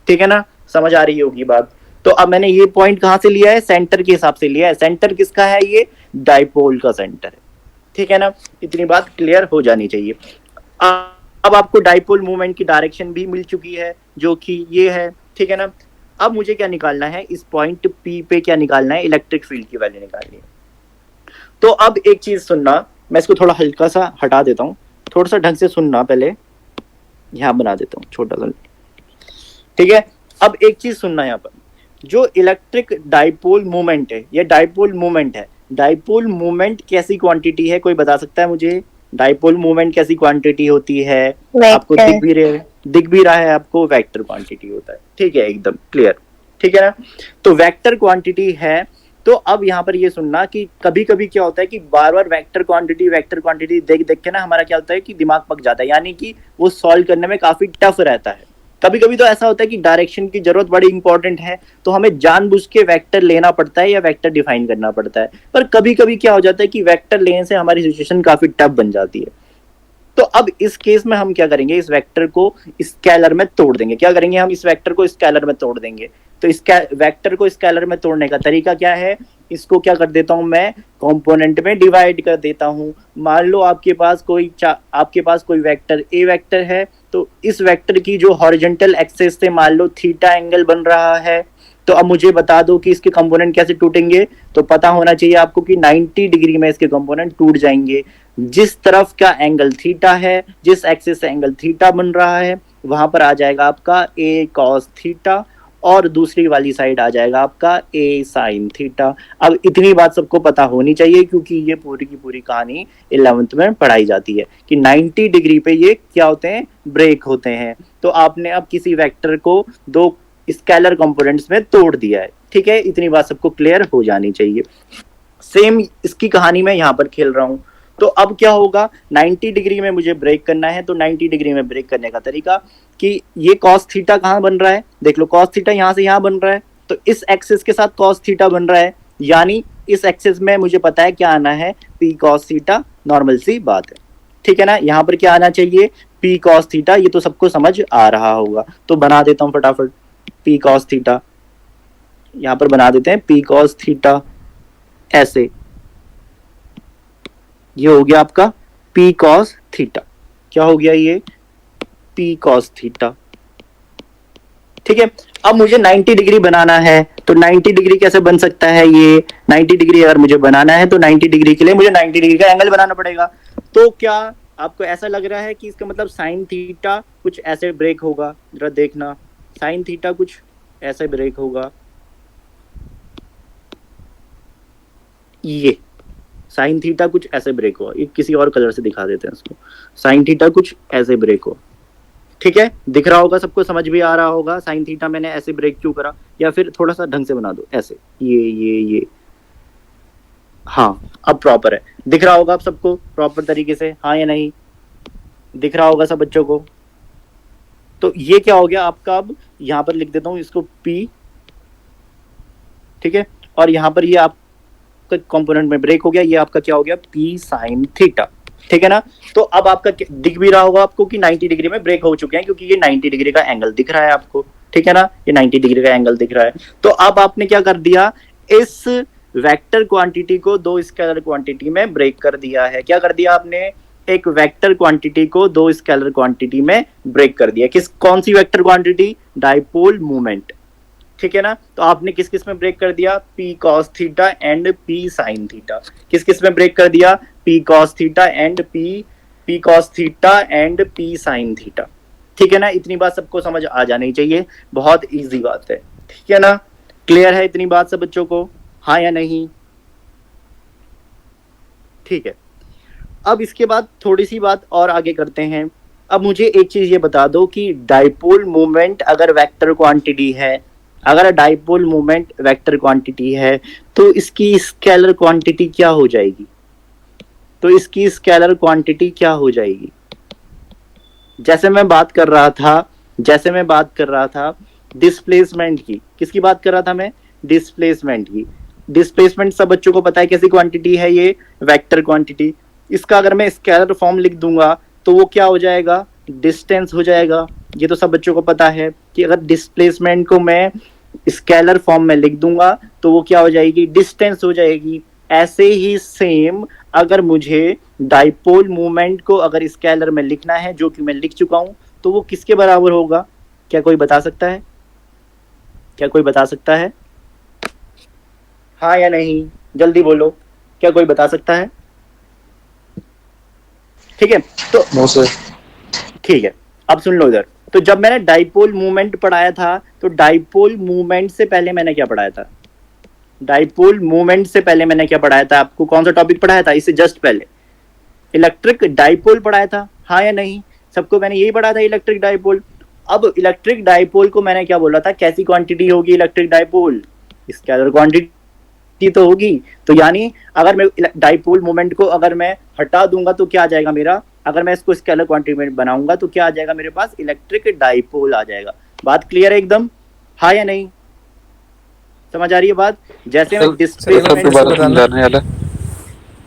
ठीक है ना, समझ आ रही होगी बात। तो अब मैंने ये पॉइंट कहां से लिया है, सेंटर के हिसाब से लिया है। सेंटर किसका है, ये डाइपोल का सेंटर है, ठीक है ना। इतनी बात क्लियर हो जानी चाहिए। अब आपको डाइपोल मूवमेंट की डायरेक्शन भी मिल चुकी है, जो कि ये है, ठीक है ना। अब मुझे क्या निकालना है, इस पॉइंट पी पे क्या निकालना है, इलेक्ट्रिक फील्ड की वैल्यू निकालनी है। तो अब एक चीज सुनना, मैं इसको थोड़ा हल्का सा हटा देता हूँ, थोड़ा सा ढंग से सुनना, पहले यहाँ बना देता हूँ छोटा सा, ठीक है। अब एक चीज सुनना, यहाँ पर जो इलेक्ट्रिक डाइपोल मूवमेंट है, ये डाइपोल मूवमेंट है। डाइपोल मूवमेंट कैसी क्वांटिटी है, कोई बता सकता है मुझे, डाइपोल मूवमेंट कैसी क्वांटिटी होती है, आपको दिख भी रहा है आपको, वेक्टर क्वांटिटी होता है, ठीक है, एकदम क्लियर, ठीक है ना। तो वेक्टर क्वांटिटी है। तो अब यहाँ पर ये सुनना कि कभी कभी क्या होता है कि बार बार वेक्टर क्वांटिटी देख देख के ना हमारा क्या होता है कि दिमाग पक जाता है, यानी कि वो सॉल्व करने में काफी टफ रहता है। कभी कभी तो ऐसा होता है कि डायरेक्शन की जरूरत बड़ी इंपॉर्टेंट है, तो हमें जानबूझ के वेक्टर लेना पड़ता है या वेक्टर डिफाइन करना पड़ता है। पर कभी कभी क्या हो जाता है कि वेक्टर लेने से हमारी सिचुएशन काफी टफ बन जाती है। तो अब इस केस में हम क्या करेंगे, इस वेक्टर को स्केलर में तोड़ देंगे। क्या करेंगे, हम इस वेक्टर को स्केलर में तोड़ देंगे। तो इस वेक्टर को स्केलर में तोड़ने का तरीका क्या है, इसको क्या कर देता हूं मैं, कंपोनेंट में डिवाइड कर देता हूं। मान लो आपके पास कोई वेक्टर ए वेक्टर है, तो इस वेक्टर की जो हॉरिजॉन्टल एक्सिस से मान लो थीटा एंगल बन रहा है। तो अब मुझे बता दो कि इसके कंपोनेंट कैसे टूटेंगे। तो पता होना चाहिए आपको कि 90 डिग्री में इसके कंपोनेंट टूट जाएंगे। जिस तरफ का एंगल थीटा है, जिस एक्सिस से एंगल थीटा बन रहा है, वहां पर आ जाएगा आपका ए कॉस थीटा, और दूसरी वाली साइड आ जाएगा आपका ए साइन थीटा। अब इतनी बात सबको पता होनी चाहिए, क्योंकि ये पूरी की पूरी कहानी 11th में पढ़ाई जाती है कि 90 डिग्री पे ये क्या होते हैं, ब्रेक होते हैं। तो आपने अब किसी वेक्टर को दो स्केलर कंपोनेंट्स में तोड़ दिया है, ठीक है, इतनी बात सबको क्लियर हो जानी चाहिए। सेम इसकी कहानी मैं यहाँ पर खेल रहा हूँ। तो अब क्या होगा, 90 डिग्री में मुझे ब्रेक करना है। तो 90 डिग्री में ब्रेक करने का तरीका कि ये कॉस थीटा कहाँ बन रहा है, देख लो, कॉस थीटा यहाँ से यहाँ बन रहा है, तो इस एक्सिस के साथ कॉस थीटा बन रहा है, यानी इस एक्सिस में मुझे पता है क्या आना है, पी कॉस थीटा, नॉर्मल सी बात है, ठीक है ना। यहाँ पर क्या आना चाहिए, पी कॉस थीटा, ये तो सबको समझ आ रहा होगा, तो बना देता हूं फटाफट पी कॉस थीटा, यहां पर बना देते हैं पी कॉस थीटा ऐसे, ये हो गया आपका पी कॉस थीटा। क्या हो गया ये? P cos theta. ठीक है, अब मुझे 90 डिग्री बनाना है, तो 90 डिग्री कैसे बन सकता है? ये 90 डिग्री अगर मुझे बनाना है तो 90 डिग्री के लिए मुझे 90 डिग्री का एंगल बनाना पड़ेगा। तो क्या आपको ऐसा लग रहा है कि इसका मतलब साइन थीटा कुछ ऐसे ब्रेक होगा? जरा देखना, साइन थीटा कुछ ऐसे ब्रेक होगा, ये साइन थीटा कुछ ऐसे ब्रेक हुआ, ये किसी और कलर से दिखा देते हैं इसको, साइन थीटा कुछ ऐसे ब्रेक हुआ। ठीक है, दिख रहा होगा सबको, समझ भी आ रहा होगा साइन थीटा मैंने ऐसे ब्रेक क्यों करा, या फिर थोड़ा सा ढंग से बना दो ऐसे, ये हाँ अब प्रॉपर है, दिख रहा होगा आप सबको प्रॉपर तरीके से, हाँ या नहीं? दिख रहा होगा सब बच्चों को। तो ये क्या हो गया आपका, अब यहां पर लिख देता हूं इसको P, ठीक है, और यहां पर ये आपका कंपोनेंट में ब्रेक हो गया, ये आपका क्या हो गया? P sign theta. ठीक है ना? तो अब आपका दिख भी रहा होगा आपको कि 90 डिग्री में ब्रेक हो चुके हैं, क्योंकि ये 90 डिग्री का एंगल दिख रहा है आपको। ठीक है ना? ये 90 डिग्री का एंगल दिख रहा है। तो अब आपने क्या कर दिया, इस वेक्टर क्वांटिटी को दो स्केलर क्वांटिटी में ब्रेक कर दिया है। क्या कर दिया आपने? एक वेक्टर क्वांटिटी को दो स्केलर क्वांटिटी में ब्रेक कर दिया। कौन C vector quantity? Dipole moment. ठीक है ना? तो आपने किस किस में ब्रेक कर दिया? P cos theta and P sin theta. किस किस में ब्रेक कर दिया? P cos theta and P cos theta and P sin theta. ठीक है ना? इतनी बात सबको समझ आ जानी चाहिए, बहुत इजी बात है। ठीक है ना? क्लियर है इतनी बात सब बच्चों को, हाँ या नहीं? ठीक है, अब इसके बाद थोड़ी सी बात और आगे करते हैं। अब मुझे एक चीज ये बता दो कि डाइपोल मोमेंट अगर वेक्टर क्वांटिटी है, अगर डाइपोल मोमेंट वेक्टर क्वांटिटी है, तो इसकी स्केलर क्वांटिटी क्या हो जाएगी? तो इसकी स्केलर क्वांटिटी क्या हो जाएगी? जैसे मैं बात कर रहा था डिस्प्लेसमेंट की। किसकी बात कर रहा था मैं? डिस्प्लेसमेंट की। डिस्प्लेसमेंट सब बच्चों को पता है कैसी क्वांटिटी है? ये वेक्टर क्वांटिटी। इसका अगर मैं स्केलर फॉर्म लिख दूंगा तो वो क्या हो जाएगा? डिस्टेंस हो जाएगा। ये तो सब बच्चों को पता है कि अगर डिस्प्लेसमेंट को मैं स्केलर फॉर्म में लिख दूंगा तो वो क्या हो जाएगी? डिस्टेंस हो जाएगी। ऐसे ही सेम अगर मुझे डाइपोल मूवमेंट को अगर स्केलर में लिखना है, जो कि मैं लिख चुका हूं, तो वो किसके बराबर होगा? क्या कोई बता सकता है? क्या कोई बता सकता है? हाँ या नहीं? जल्दी बोलो, क्या कोई बता सकता है? ठीक है, तो
नो सर।
ठीक है, अब सुन लो इधर। तो जब मैंने डाइपोल मूवमेंट पढ़ाया था, तो डाइपोल मूवमेंट से पहले मैंने क्या पढ़ाया था? डाइपोल मूवमेंट से पहले मैंने क्या पढ़ाया था? आपको कौन सा टॉपिक पढ़ाया था? इससे जस्ट पहले इलेक्ट्रिक डाइपोल पढ़ाया था, हाँ या नहीं? सबको मैंने यही पढ़ाया था, इलेक्ट्रिक डाइपोल। अब इलेक्ट्रिक डाइपोल को मैंने क्या बोला था? कैसी क्वांटिटी होगी इलेक्ट्रिक डाइपोल? स्केलर क्वांटिटी तो होगी। तो यानी अगर मैं डाइपोल मोमेंट को अगर मैं हटा दूंगा तो क्या आ जाएगा मेरा? अगर मैं इसको स्केलर क्वांटिटी में बनाऊंगा तो क्या आ जाएगा मेरे पास? इलेक्ट्रिक डाइपोल आ जाएगा। बात क्लियर है एकदम, हाँ या नहीं? समझ आ रही है बात? जैसे मैं डिस्प्लेसमेंट,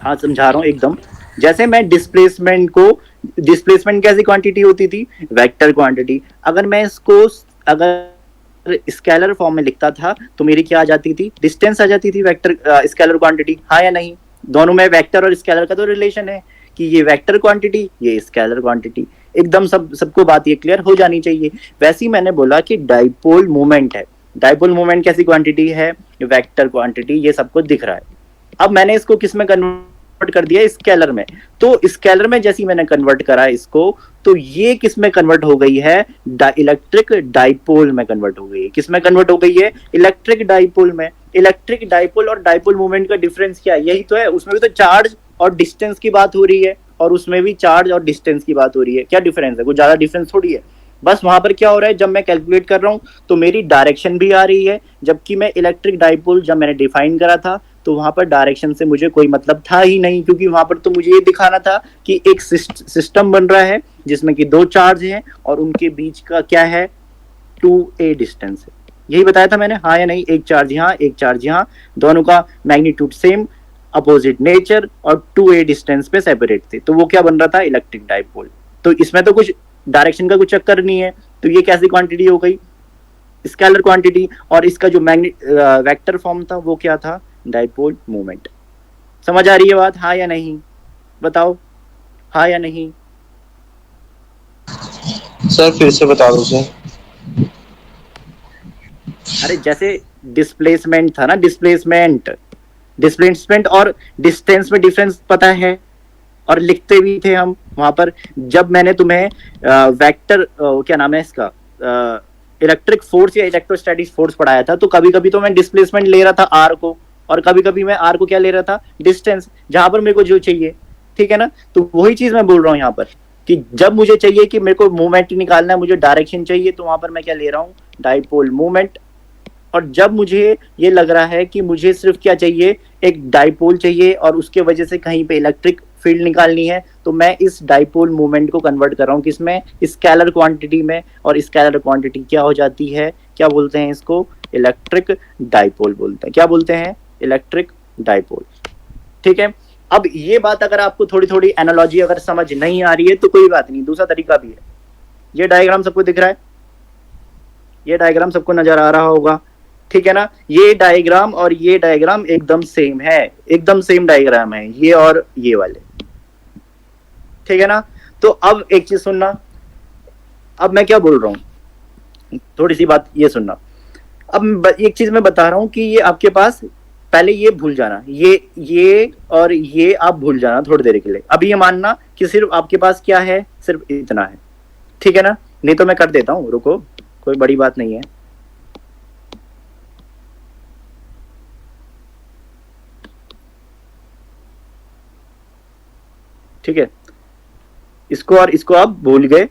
हाँ समझा रहा हूँ एकदम। जैसे मैं डिस्प्लेसमेंट कैसी क्वांटिटी होती थी? Vector quantity. अगर मैं इसको अगर स्केलर फॉर्म में लिखता था तो मेरी क्या आ जाती थी? डिस्टेंस आ जाती थी, वेक्टर स्केलर क्वांटिटी, हाँ या नहीं? दोनों में वेक्टर और स्केलर का तो रिलेशन है कि ये वेक्टर क्वांटिटी, ये स्केलर क्वांटिटी। एकदम सबको बात ये क्लियर हो जानी चाहिए। वैसे ही मैंने बोला कि डाइपोल मोमेंट है। डाइपोल मोमेंट कैसी क्वांटिटी है? Vector quantity. ये सबको दिख रहा है। अब मैंने इसको किस में कन्वर्ट कर दिया? स्केलर में। तो स्केलर में जैसे मैंने कन्वर्ट करा इसको, तो ये किस में कन्वर्ट हो गई है? इलेक्ट्रिक डाइपोल में कन्वर्ट हो गई है। किस में कन्वर्ट हो गई है? इलेक्ट्रिक डाइपोल में। इलेक्ट्रिक डाइपोल और डाइपोल मूवमेंट का डिफरेंस क्या है? यही तो है। उसमें भी तो चार्ज और डिस्टेंस की बात हो रही है, और उसमें भी चार्ज और डिस्टेंस की बात हो रही है। क्या डिफरेंस है? कुछ ज्यादा डिफरेंस थोड़ी है। बस वहां पर क्या हो रहा है, जब मैं कैलकुलेट कर रहा हूं तो मेरी डायरेक्शन भी आ रही है, जबकि मैं इलेक्ट्रिक डाइपोल जब मैंने डिफाइन करा था तो वहां पर डायरेक्शन से मुझे कोई मतलब था ही नहीं, क्योंकि वहां पर तो मुझे ये दिखाना था कि एक सिस्टम बन रहा है जिसमें कि दो चार्ज हैं और उनके बीच का क्या है? 2a डिस्टेंस है। यही बताया था मैंने, हाँ या नहीं? एक चार्ज यहाँ, एक चार्ज यहाँ, दोनों का मैग्नीट्यूड सेम, अपोजिट नेचर, और 2a डिस्टेंस पे सेपरेट थे। तो वो क्या बन रहा था? Electric dipole. तो इसमें तो कुछ डायरेक्शन का कुछ चक्कर नहीं है, तो ये कैसी क्वांटिटी हो गई, स्केलर क्वांटिटी। और इसका जो वेक्टर फॉर्म था वो क्या था, डाइपोल मोमेंट। समझ आ रही है बात, हाँ या नहीं, बताओ हाँ या नहीं।
सर फिर से बता दो सर।
अरे जैसे डिस्प्लेसमेंट था ना, डिस्प्लेसमेंट और डिस्टेंस में डिफरेंस पता है, और लिखते भी थे हम वहां पर। जब मैंने तुम्हें वेक्टर क्या नाम है इसका, इलेक्ट्रिक फोर्स या इलेक्ट्रोस्टैटिक फोर्स पढ़ाया था, तो कभी कभी तो मैं डिस्प्लेसमेंट ले रहा था आर को, और कभी कभी मैं आर को क्या ले रहा था, डिस्टेंस, जहां पर मेरे को जो चाहिए। ठीक है ना, तो वही चीज मैं बोल रहा हूँ यहाँ पर, कि जब मुझे चाहिए कि मेरे को मूवमेंट निकालना है, मुझे डायरेक्शन चाहिए, तो वहां पर मैं क्या ले रहा हूँ, डाइपोल मूवमेंट। और जब मुझे ये लग रहा है कि मुझे सिर्फ क्या चाहिए, एक डाइपोल चाहिए, और उसके वजह से कहीं पे इलेक्ट्रिक फील्ड निकालनी है, तो मैं इस डाइपोल मूवमेंट को कन्वर्ट कर रहा हूँ किसमें, स्केलर क्वांटिटी में। और स्केलर क्वांटिटी क्या हो जाती है, क्या बोलते हैं इसको, इलेक्ट्रिक डाइपोल बोलते हैं। क्या बोलते हैं, इलेक्ट्रिक डाइपोल। ठीक है, अब ये बात अगर आपको थोड़ी थोड़ी एनालॉजी अगर समझ नहीं आ रही है तो कोई बात नहीं, दूसरा तरीका भी है। ये डायग्राम सबको दिख रहा है, ये डायग्राम सबको नजर आ रहा होगा, ठीक है ना। ये डायग्राम और ये डायग्राम एकदम सेम है, एकदम सेम डायग्राम है ये और ये वाले, ठीक है ना। तो अब एक चीज सुनना, अब मैं क्या बोल रहा हूं, थोड़ी सी बात ये सुनना। अब एक चीज मैं बता रहा हूं कि ये आपके पास, पहले ये भूल जाना, ये और ये आप भूल जाना थोड़ी देर के लिए। अब ये मानना कि सिर्फ आपके पास क्या है, सिर्फ इतना है, ठीक है ना। नहीं तो मैं कर देता हूं, रुको, कोई बड़ी बात नहीं है। ठीक है, इसको और इसको आप भूल गए,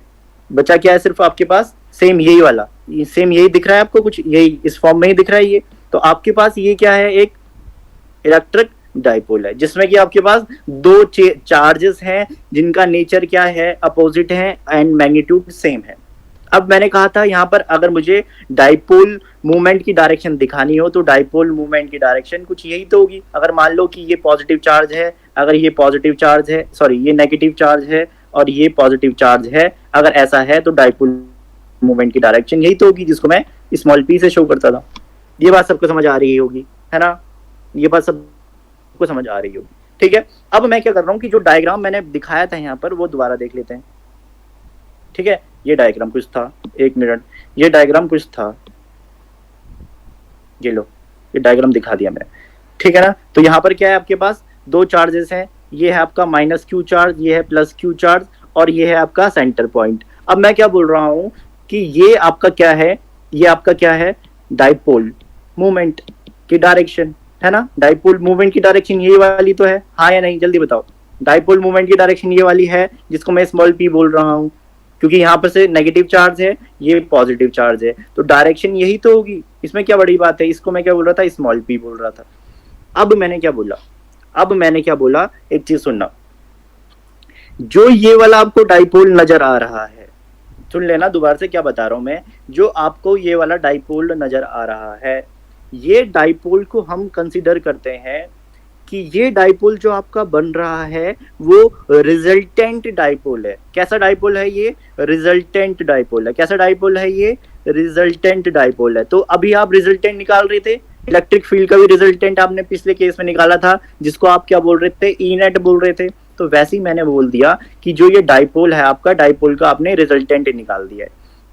बचा क्या है, सिर्फ आपके पास सेम यही वाला, सेम यही दिख रहा है आपको, कुछ यही इस फॉर्म में ही दिख रहा है ये। तो आपके पास ये क्या है, एक इलेक्ट्रिक डाइपोल है, जिसमें कि आपके पास दो चार्जेस हैं जिनका नेचर क्या है, अपोजिट है, एंड मैग्नीट्यूड सेम है। अब मैंने कहा था यहाँ पर अगर मुझे डाइपोल मूवमेंट की डायरेक्शन दिखानी हो, तो डाइपोल मूवमेंट की डायरेक्शन कुछ यही तो होगी। अगर मान लो कि ये पॉजिटिव चार्ज है, अगर ये पॉजिटिव चार्ज है, सॉरी ये नेगेटिव चार्ज है, और ये पॉजिटिव चार्ज है, अगर ऐसा है तो डाइपोल मूवमेंट की डायरेक्शन यही तो होगी, जिसको मैं स्मॉल पी से शो करता था। ये बात सबको समझ आ रही होगी, है ना, ये बात सबको समझ आ रही होगी, ठीक है। अब मैं क्या कर रहा हूँ कि जो डायग्राम मैंने दिखाया था यहाँ पर वो दोबारा देख लेते हैं, ठीक है। ये डायग्राम कुछ था, एक मिनट, ये डायग्राम कुछ था, ये लो, ये डायग्राम दिखा दिया मैंने, ठीक है ना। तो यहाँ पर क्या है, आपके पास दो चार्जेस हैं, ये है आपका माइनस क्यू चार्ज, ये है प्लस क्यू चार्ज, और ये है आपका सेंटर पॉइंट। अब मैं क्या बोल रहा हूँ कि ये आपका क्या है, ये आपका क्या है, डाइपोल मूवमेंट की डायरेक्शन, है ना। डाइपोल मूवमेंट की डायरेक्शन ये वाली तो है, हाँ या नहीं, जल्दी बताओ। डाइपोल मूवमेंट की डायरेक्शन ये वाली है, जिसको मैं स्मॉल पी बोल रहा हूँ, क्योंकि यहाँ पर से नेगेटिव चार्ज है, ये पॉजिटिव चार्ज है, तो डायरेक्शन यही तो होगी, इसमें क्या बड़ी बात है। इसको मैं क्या बोल रहा था, स्मॉल पी बोल रहा था। अब मैंने क्या बोला, एक चीज सुनना, जो ये वाला आपको डाइपोल नजर आ रहा है, सुन लेना दोबारा से क्या बता रहा हूं मैं, जो आपको ये वाला डाइपोल नजर आ रहा है, ये डाइपोल को हम कंसीडर करते हैं कि ये डाइपोल जो आपका बन रहा है वो रिजल्टेंट डाइपोल है। कैसा डाइपोल है ये, रिजल्टेंट डाइपोल है। कैसा डाइपोल है ये, रिजल्टेंट डाइपोल है। तो अभी आप रिजल्टेंट निकाल रहे थे, इलेक्ट्रिक फील्ड का भी रिजल्टेंट आपने पिछले केस में निकाला था, जिसको आप क्या बोल रहे थे, ई नेट बोल रहे थे। तो वैसे ही मैंने बोल दिया कि जो ये डाइपोल है आपका, डाइपोल का आपने रिजल्टेंट निकाल दिया है।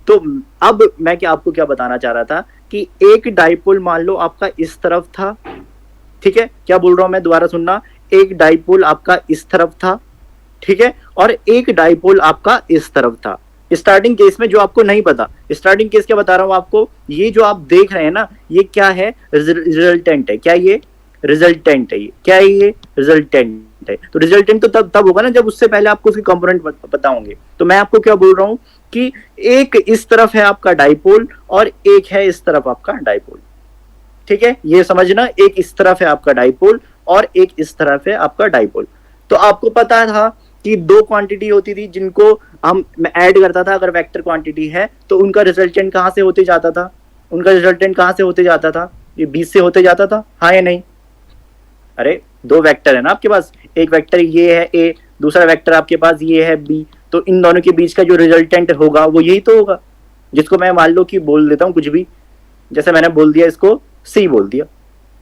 तो अब मैं आपको क्या बताना चाह रहा था कि एक डाइपोल मान लो आपका इस तरफ था, ठीक है, क्या बोल रहा हूं मैं, दोबारा सुनना, एक डाइपोल आपका इस तरफ था, ठीक है, और एक डाइपोल आपका इस तरफ था। स्टार्टिंग केस में जो आपको नहीं पता, स्टार्टिंग केस क्या बता रहा हूं आपको, ये जो आप देख रहे हैं ना, ये क्या है, रिजल्टेंट है। क्या ये रिजल्टेंट है, ये क्या है, ये रिजल्टेंट है। तो रिजल्टेंट तो तब होगा ना जब उससे पहले आपको उसके कंपोनेंट पता होंगे। तो मैं आपको क्या बोल रहा हूं कि एक इस तरफ है आपका डाइपोल और एक है इस तरफ आपका डाइपोल, ठीक है, ये समझना, एक इस तरफ है आपका डाइपोल और एक इस तरफ है आपका डाइपोल। तो आपको पता था कि दो क्वांटिटी होती थी जिनको हम ऐड करता था, अगर वेक्टर क्वांटिटी है तो उनका रिजल्टेंट कहां से होते जाता था, उनका रिजल्टेंट कहां से होते जाता था, ये बीच से होते जाता था, हाँ या नहीं। अरे दो वेक्टर है ना आपके पास, एक वेक्टर ये है ए, दूसरा वेक्टर आपके पास ये है बी, तो इन दोनों के बीच का जो रिजल्टेंट होगा वो यही तो होगा, जिसको मैं मान लो कि बोल देता हूँ कुछ भी, जैसे मैंने बोल दिया इसको सी बोल दिया,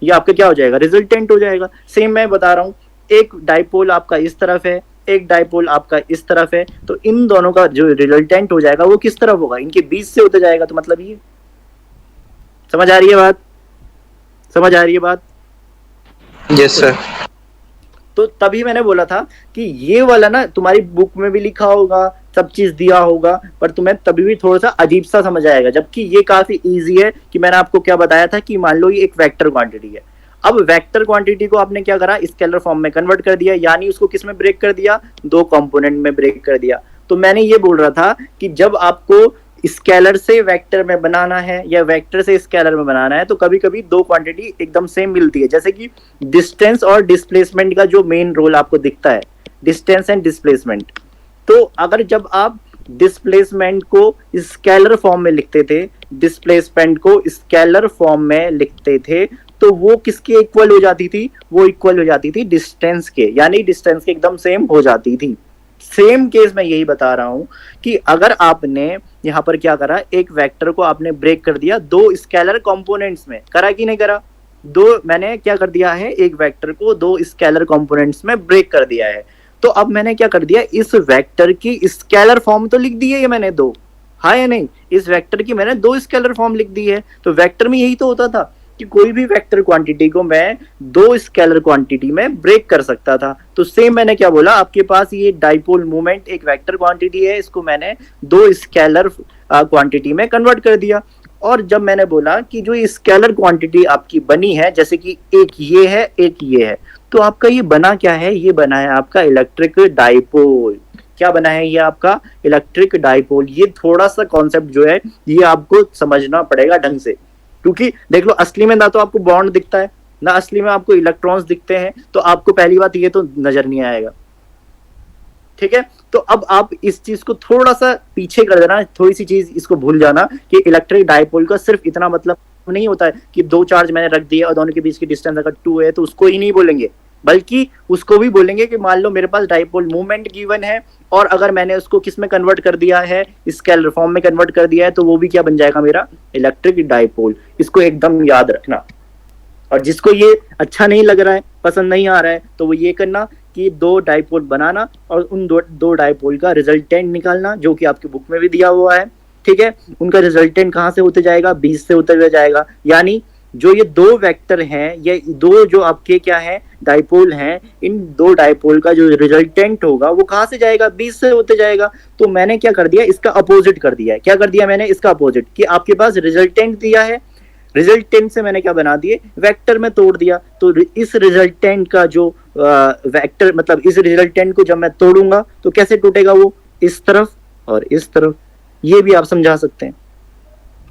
ये आपका क्या हो जाएगा, रिजल्टेंट हो जाएगा। सेम मैं बता रहा हूँ, एक डाइपोल आपका इस तरफ है, एक डाइपोल आपका इस तरफ है, तो इन दोनों का जो रिजल्टेंट हो जाएगा वो किस तरफ होगा, इनके बीच से होते जाएगा। तो मतलब ये समझ आ रही है बात, समझ आ रही है बात?
Yes sir.
तो तभी मैंने बोला था कि ये वाला ना तुम्हारी बुक में भी लिखा होगा, सब चीज दिया होगा, पर तुम्हें तभी भी थोड़ा सा अजीब सा समझ आएगा, जबकि ये काफी इजी है। कि मैंने आपको क्या बताया था कि मान लो ये एक वेक्टर क्वांटिटी है, अब वेक्टर क्वांटिटी को आपने क्या करा, स्केलर फॉर्म में कन्वर्ट कर दिया, यानी उसको किस में ब्रेक कर दिया, दो कंपोनेंट में ब्रेक कर दिया। तो मैंने ये बोल रहा था कि जब आपको स्केलर से वेक्टर में बनाना है या वेक्टर से स्केलर में बनाना है, तो कभी कभी दो क्वांटिटी एकदम सेम मिलती है, जैसे कि डिस्टेंस और डिस्प्लेसमेंट का जो मेन रोल आपको दिखता है, डिस्टेंस एंड डिस्प्लेसमेंट। तो अगर जब आप डिस्प्लेसमेंट को स्केलर फॉर्म में लिखते थे, डिस्प्लेसमेंट को स्केलर फॉर्म में लिखते थे, तो वो किसके इक्वल हो जाती थी, वो इक्वल हो जाती थी डिस्टेंस के, यानी डिस्टेंस के एकदम सेम हो जाती थी। सेम केस मैं यही बता रहा हूं कि अगर आपने यहां पर क्या करा, एक वेक्टर को आपने ब्रेक कर दिया दो स्केलर कंपोनेंट्स में, करा कि नहीं करा, दो मैंने क्या कर दिया है, एक वेक्टर को दो स्केलर कंपोनेंट्स में ब्रेक कर दिया है। तो अब मैंने क्या कर दिया, इस वेक्टर की स्केलर फॉर्म तो लिख दी है ये मैंने दो, हाँ या नहीं, इस वेक्टर की मैंने दो स्केलर फॉर्म लिख दी है। तो वेक्टर में यही तो होता था कि कोई भी वेक्टर क्वांटिटी को मैं दो स्केलर क्वांटिटी में ब्रेक कर सकता था। तो सेम मैंने क्या बोला, आपके पास ये डाइपोल मोमेंट एक वेक्टर क्वांटिटी है, इसको मैंने दो स्केलर क्वांटिटी में कन्वर्ट कर दिया। और जब मैंने बोला कि जो स्केलर क्वांटिटी आपकी बनी है, जैसे कि एक ये है एक ये है, तो आपका ये बना क्या है, ये बना है आपका इलेक्ट्रिक डाइपोल। क्या बना है ये आपका इलेक्ट्रिक डाइपोल। ये थोड़ा सा कॉन्सेप्ट जो है ये आपको समझना पड़ेगा ढंग से, क्योंकि देख लो असली में ना तो आपको बॉन्ड दिखता है, ना असली में आपको इलेक्ट्रॉन्स दिखते हैं, तो आपको पहली बात ये तो नजर नहीं आएगा, ठीक है। तो अब आप इस चीज को थोड़ा सा पीछे कर देना, थोड़ी सी चीज इसको भूल जाना कि इलेक्ट्रिक डाइपोल का सिर्फ इतना मतलब नहीं होता है कि दो चार्ज मैंने रख दिए और दोनों के बीच की डिस्टेंस अगर 2 है तो उसको ही नहीं बोलेंगे, बल्कि उसको भी बोलेंगे कि मान लो मेरे पास डाइपोल मूवमेंट गिवन है और अगर मैंने उसको किस में कन्वर्ट कर दिया है, स्केलर फॉर्म में कन्वर्ट कर दिया है, तो वो भी क्या बन जाएगा, मेरा इलेक्ट्रिक डाइपोल। इसको एकदम याद रखना। और जिसको ये अच्छा नहीं लग रहा है, पसंद नहीं आ रहा है, तो वो ये करना कि दो डाइपोल बनाना और उन दो डाइपोल का रिजल्टेंट निकालना, जो कि आपकी बुक में भी दिया हुआ है, ठीक है। उनका रिजल्टेंट कहाँ से होते जाएगा, बीच से होते हुए जाएगा, यानी जो ये दो वेक्टर हैं, ये दो जो आपके क्या है डाइपोल हैं, इन दो डाइपोल का जो रिजल्टेंट होगा वो कहाँ से जाएगा, बीच से होते जाएगा। तो मैंने क्या कर दिया, इसका अपोजिट कर दिया है। क्या कर दिया मैंने, इसका अपोजिट, कि आपके पास रिजल्टेंट दिया है, रिजल्टेंट से मैंने क्या बना दिए, वेक्टर में तोड़ दिया। तो इस रिजल्टेंट का जो वेक्टर मतलब इस रिजल्टेंट को जब मैं तोड़ूंगा तो कैसे टूटेगा, वो इस तरफ और इस तरफ। ये भी आप समझा सकते हैं।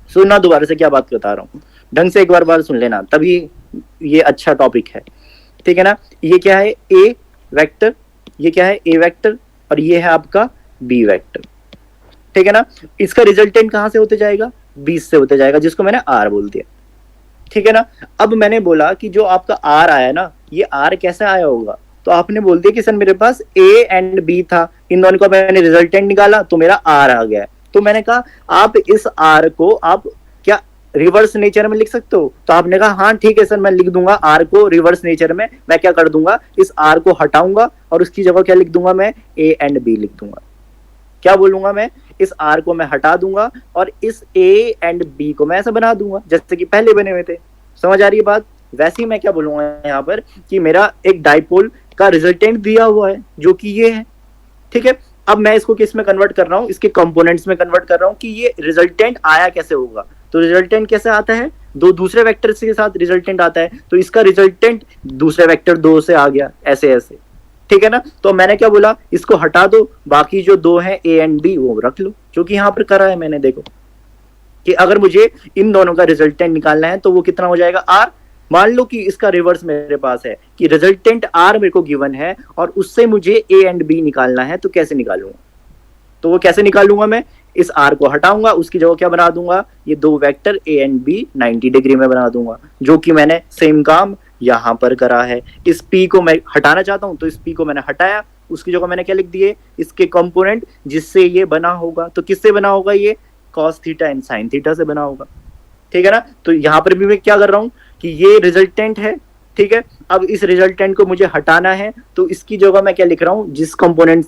सुनना दोबारा से क्या बात बता रहा हूँ, ढंग से एक बार सुन लेना, तभी ये अच्छा टॉपिक है, ठीक है ना। ये क्या है, ए वेक्टर, ये क्या है ए वेक्टर, और ये है आपका बी वेक्टर, ठीक है ना। इसका रिजल्टेंट कहाँ से होते जाएगा, बीच से होते जाएगा, जिसको मैंने आर बोल दिया, ठीक है ना। अब मैंने बोला कि जो आपका आर आया ना, ये आर कैसे आया होगा, तो आपने बोल दिया कि सर मेरे पास ए एंड बी था, इन दोनों का मैंने रिजल्टेंट निकाला तो मेरा आर आ गया। तो मैंने कहा आप इस आर को आप क्या रिवर्स नेचर में लिख सकते हो, तो आपने कहा हाँ ठीक है सर, मैं लिख दूंगा आर को रिवर्स नेचर में। मैं क्या कर दूंगा, इस आर को हटाऊंगा और उसकी जगह क्या लिख दूंगा, मैं ए एंड बी लिख दूंगा। क्या बोलूंगा मैं, इस आर को मैं हटा दूंगा और इस ए एंड बी को मैं ऐसा बना दूंगा जैसे कि पहले बने हुए थे। समझ आ रही है बात। वैसे ही मैं क्या बोलूंगा यहाँ पर कि मेरा एक डाइपोल का रिजल्टेंट दिया हुआ है जो कि ये है, ठीक है। अब मैं इसको किस में कन्वर्ट कर रहा हूँ, इसके कंपोनेंट्स में कन्वर्ट कर रहा हूँ कि ये रिजल्टेंट आया कैसे होगा। तो रिजल्टेंट कैसे आता है, दो दूसरे वेक्टर के साथ रिजल्टेंट आता है, तो इसका रिजल्टेंट दूसरे वेक्टर 2 से आ गया, ऐसे ऐसे, ठीक है ना। तो मैंने क्या बोला, इसको हटा दो, बाकी जो दो हैं ए एंड बी वो रख लो, जो कि यहाँ पर करा है मैंने। देखो कि अगर मुझे इन दोनों का रिजल्टेंट निकालना है तो वो कितना हो जाएगा, आर। मान लो कि इसका रिवर्स मेरे पास है कि रिजल्टेंट आर मेरे को गिवन है और उससे मुझे ए एंड बी निकालना है, तो कैसे निकालूंगा, तो वो कैसे निकालूंगा, मैं इस आर को हटाऊंगा, उसकी जगह क्या बना दूंगा, ये दो vector A and B 90 degree में बना दूंगा, जो कि मैंने सेम काम यहां पर करा है। इस पी को मैं हटाना चाहता हूं तो इस पी को मैंने हटाया उसकी जगह मैंने क्या लिख दिए, इसके कंपोनेंट जिससे ये बना होगा। तो किससे बना होगा, ये cos theta and sin theta से बना होगा, ठीक है ना। तो यहाँ पर भी मैं क्या कर रहा हूँ कि ये रिजल्टेंट है, ठीक है। अब इस रिजल्टेंट को मुझे हटाना है, तो इसकी जगह मैं क्या लिख रहा हूँ, जिस कंपोनेंट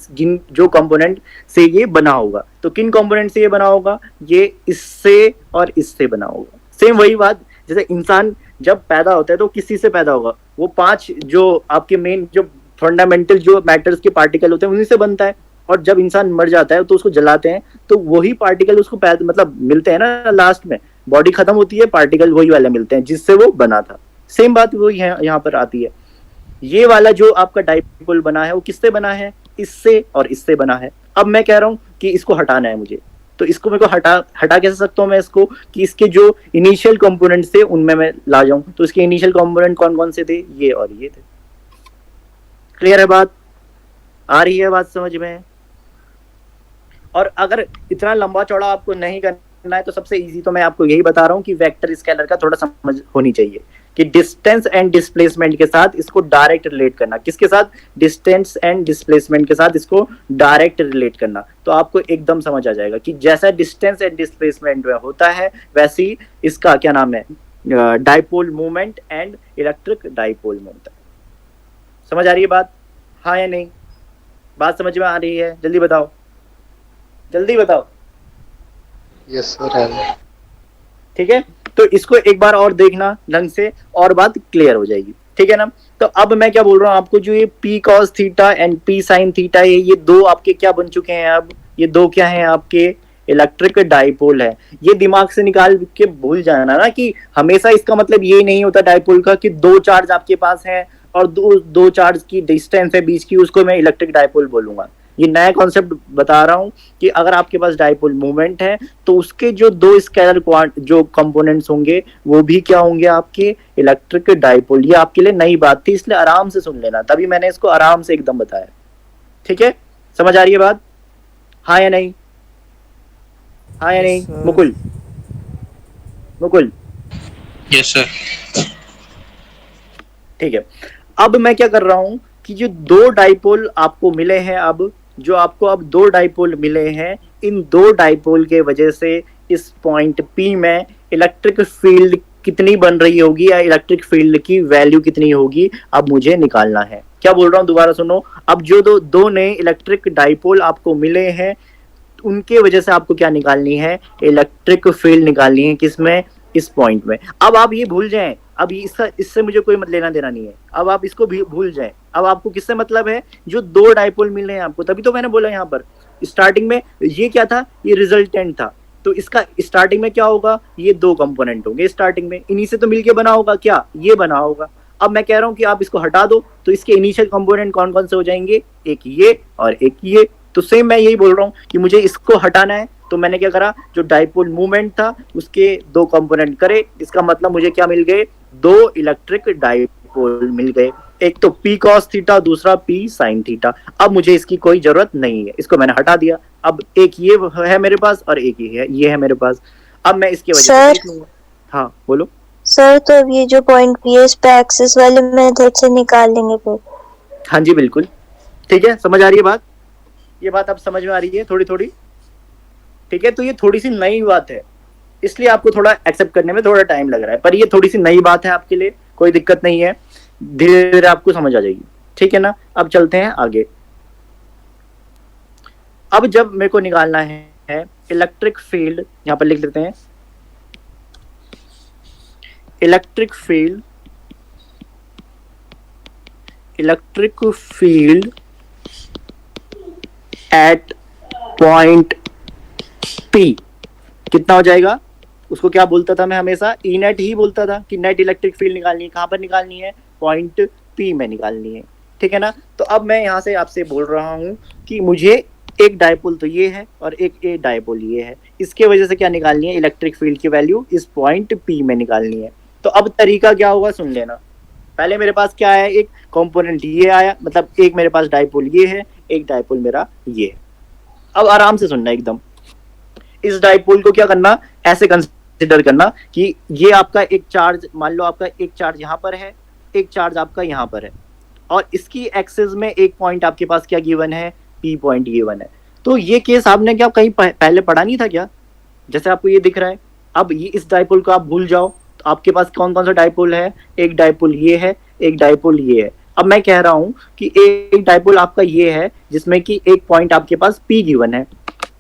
जो कंपोनेंट से ये बना होगा। तो किन कंपोनेंट से ये बना होगा, ये इससे और इससे बना होगा। सेम वही बात, जैसे इंसान जब पैदा होता है तो किसी से पैदा होगा, वो 5 जो आपके मेन जो फंडामेंटल जो मैटर्स के पार्टिकल होते हैं उन्हीं से बनता है। और जब इंसान मर जाता है तो उसको जलाते हैं, तो वही पार्टिकल उसको मतलब मिलते हैं ना, लास्ट में बॉडी खत्म होती है, पार्टिकल वही वाले मिलते हैं जिससे वो बना था। सेम बात वही है यहाँ पर आती है। ये वाला जो आपका डाइपोल बना है वो किससे बना है, इससे और इससे बना है। अब मैं कह रहा हूँ कि इसको हटाना है मुझे, तो इसको मेरे को हटा कैसे सकता हूँ मैं इसको, कि इसके जो इनिशियल कंपोनेंट थे उनमें मैं ला जाऊं। तो इसके इनिशियल कंपोनेंट कौन कौन से थे, ये और ये थे। क्लियर है बात, आ रही है बात समझ में। और अगर इतना लंबा चौड़ा आपको नहीं करना है तो सबसे इजी तो मैं आपको यही बता रहा हूँ कि वेक्टर स्केलर का थोड़ा समझ होनी चाहिए कि डिस्टेंस एंड डिस्प्लेसमेंट के साथ इसको डायरेक्ट रिलेट करना। किसके साथ, डिस्टेंस एंड डिस्प्लेसमेंट के साथ इसको डायरेक्ट रिलेट करना। तो आपको एकदम समझ आ जाएगा कि जैसा डिस्टेंस एंड डिस्प्लेसमेंट में होता है वैसी इसका क्या नाम है, dipole movement and electric dipole में होता है। समझ आ रही है बात, हाँ या नहीं, बात समझ में आ रही है, जल्दी बताओ, जल्दी बताओ।
Yes sir.
ठीक है, तो इसको एक बार और देखना ढंग से और बात क्लियर हो जाएगी, ठीक है ना। तो अब मैं क्या बोल रहा हूँ आपको, जो ये P cos theta and P sin theta है, ये दो आपके क्या बन चुके हैं, अब ये दो क्या हैं, आपके इलेक्ट्रिक डाइपोल है। ये दिमाग से निकाल के भूल जाना ना कि हमेशा इसका मतलब ये नहीं होता डाइपोल का कि दो चार्ज आपके पास है और दो चार्ज की डिस्टेंस है बीच की, उसको मैं इलेक्ट्रिक डाइपोल बोलूंगा। ये नया कॉन्सेप्ट बता रहा हूँ कि अगर आपके पास डाइपोल मूवमेंट है तो उसके जो दो स्केलर जो कंपोनेंट्स होंगे वो भी क्या होंगे, आपके इलेक्ट्रिक डाइपोल। ये आपके लिए नई बात थी, इसलिए आराम से सुन लेना, तभी मैंने इसको आराम से एकदम बताया, ठीक है। समझ आ रही है बात, हाँ या नहीं, हाँ या नहीं। Mukul, Mukul,
yes sir.
ठीक है। अब मैं क्या कर रहा हूं कि जो दो डाइपोल आपको मिले हैं, अब जो आपको अब दो डाइपोल मिले हैं, इन दो डाइपोल के वजह से इस पॉइंट P में इलेक्ट्रिक फील्ड कितनी बन रही होगी या इलेक्ट्रिक फील्ड की वैल्यू कितनी होगी, अब मुझे निकालना है। क्या बोल रहा हूं दोबारा सुनो, अब जो दो नए इलेक्ट्रिक डाइपोल आपको मिले हैं उनके वजह से आपको क्या निकालनी है, इलेक्ट्रिक फील्ड निकालनी है, किसमें, इस पॉइंट में। अब आप ये भूल जाएं, अब इससे मुझे कोई लेना देना नहीं है, अब आप इसको भी भूल जाएं। अब आपको किससे मतलब है, जो दो डाइपोल मिल रहे हैं आपको, तभी तो मैंने बोला यहाँ पर स्टार्टिंग में ये क्या था, ये रिजल्टेंट था। तो इसका स्टार्टिंग में क्या होगा, ये दो कंपोनेंट होंगे स्टार्टिंग में, इन्हीं से तो मिलके बना होगा, क्या ये बना होगा। अब मैं कह रहा हूँ कि आप इसको हटा दो तो इसके इनिशियल कंपोनेंट कौन कौन से हो जाएंगे, एक ये और एक ये। तो सेम मैं यही बोल रहा हूँ कि मुझे इसको हटाना है, तो मैंने क्या करा, जो डाइपोल मूवमेंट था उसके दो कंपोनेंट करे, इसका मतलब मुझे क्या मिल गए, दो इलेक्ट्रिक डाइपोल मिल गए, एक तो P cos थीटा, दूसरा P sin थीटा। अब मुझे इसकी कोई जरूरत नहीं है, इसको मैंने हटा दिया। अब एक ये है मेरे पास और एक ये है मेरे पास। अब मैं इसकी वजह से देख लूंगा। हाँ बोलो
सर, तो अब ये जो पॉइंट P है इस पे एक्सिस वाले मेथड से निकाल लेंगे फिर।
हाँ जी बिल्कुल, ठीक है, समझ आ रही है बात, ये बात अब समझ में आ रही है थोड़ी थोड़ी, ठीक है। तो ये थोड़ी सी नई बात है, इसलिए आपको थोड़ा एक्सेप्ट करने में थोड़ा टाइम लग रहा है, पर ये थोड़ी सी नई बात है आपके लिए, कोई दिक्कत नहीं है, धीरे धीरे आपको समझ आ जाएगी, ठीक है ना। अब चलते हैं आगे। अब जब मेरे को निकालना है इलेक्ट्रिक फील्ड, यहां पर लिख देते हैं electric field, electric field eight point P कितना हो जाएगा, उसको क्या बोलता था मैं हमेशा, ई नेट ही बोलता था कि नेट इलेक्ट्रिक फील्ड निकालनी है, कहां पर निकालनी है, पॉइंट P में निकालनी है, ठीक है ना। तो अब मैं यहां से आपसे बोल रहा हूं कि मुझे एक डाइपोल तो ये है और एक डाइपोल ये है, इसके वजह से क्या निकालनी है, इलेक्ट्रिक फील्ड की वैल्यू इस पॉइंट P में निकालनी है। तो अब तरीका क्या होगा सुन लेना, पहले मेरे पास क्या है, एक कंपोनेंट ये आया, मतलब एक मेरे पास डाइपोल ये है, एक डाइपोल मेरा ये है। अब आराम से सुनना एकदम, इस डाइपोल को क्या करना, ऐसे कंसीडर करना कि ये आपका एक चार्ज, मान लो आपका एक चार्ज यहाँ पर है, एक चार्ज आपका यहाँ पर है, और इसकी एक्सिस में एक पॉइंट आपके पास क्या गिवन है, पी पॉइंट गिवन है। तो ये केस आपने क्या कहीं पहले पढ़ा नहीं था क्या, जैसे आपको ये दिख रहा है। अब ये इस डाइपोल को आप भूल जाओ, तो आपके पास कौन कौन सा डाइपोल है, एक डाइपोल ये है, एक डाइपोल ये है। अब मैं कह रहा हूं कि एक डाइपोल आपका ये है जिसमें कि एक पॉइंट आपके पास पी गिवन है,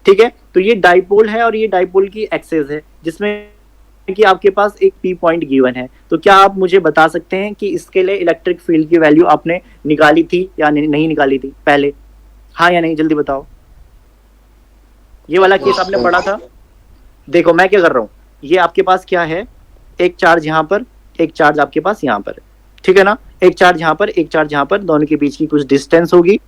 ठीक है। तो ये डाइपोल है और ये डाइपोल की एक्सिस है जिसमें कि आपके पास एक पी पॉइंट गिवन है। तो क्या आप मुझे बता सकते हैं कि इसके लिए इलेक्ट्रिक फील्ड की वैल्यू आपने निकाली थी या नहीं निकाली थी पहले, हाँ या नहीं, जल्दी बताओ। ये वाला केस आपने पढ़ा था। देखो मैं क्या कर रहा हूँ, ये आपके पास क्या है, एक चार्ज यहाँ पर, एक चार्ज आपके पास यहाँ पर, ठीक है ना। एक चार्ज यहाँ पर, एक चार्ज यहाँ पर, दोनों के बीच की कुछ डिस्टेंस होगी।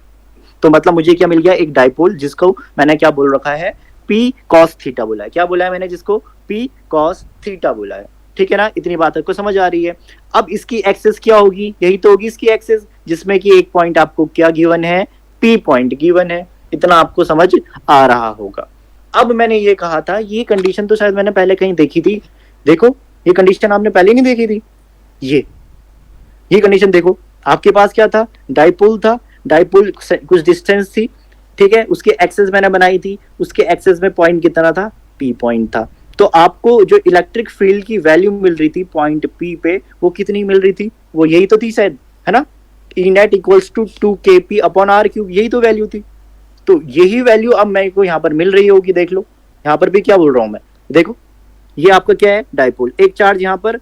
तो मतलब मुझे क्या मिल गया, एक डाइपोल जिसको मैंने क्या बोल रखा है, पी कॉस थीटा बोला है। क्या बोला है मैंने, जिसको पी कॉस थीटा बोला है, ठीक है ना। इतनी बात आपको समझ आ रही है। अब इसकी एक्सिस क्या होगी, यही तो होगी इसकी एक्सिस, जिसमें कि एक पॉइंट आपको क्या गिवन है, पी पॉइंट गिवन है। इतना आपको समझ आ रहा होगा। अब मैंने ये कहा था, ये कंडीशन तो शायद मैंने पहले कहीं देखी थी। देखो ये कंडीशन आपने पहले नहीं देखी थी। ये कंडीशन देखो, आपके पास क्या था, डाइपोल था, डाइपोल कुछ डिस्टेंस थी, ठीक है। उसके एक्सेस मैंने बनाई थी, उसके एक्सेस में पॉइंट कितना था, पी पॉइंट था। तो आपको जो इलेक्ट्रिक फील्ड की वैल्यू मिल रही थी पॉइंट पी पे, वो कितनी मिल रही थी, वो यही तो थी शायद, है ना। E net equals to 2kp upon are cube, यही तो वैल्यू थी। तो यही वैल्यू अब मेरे को यहाँ पर मिल रही होगी। देख लो यहाँ पर भी क्या बोल रहा हूँ मैं, देखो ये आपका क्या है, डाइपोल, एक चार्ज यहाँ पर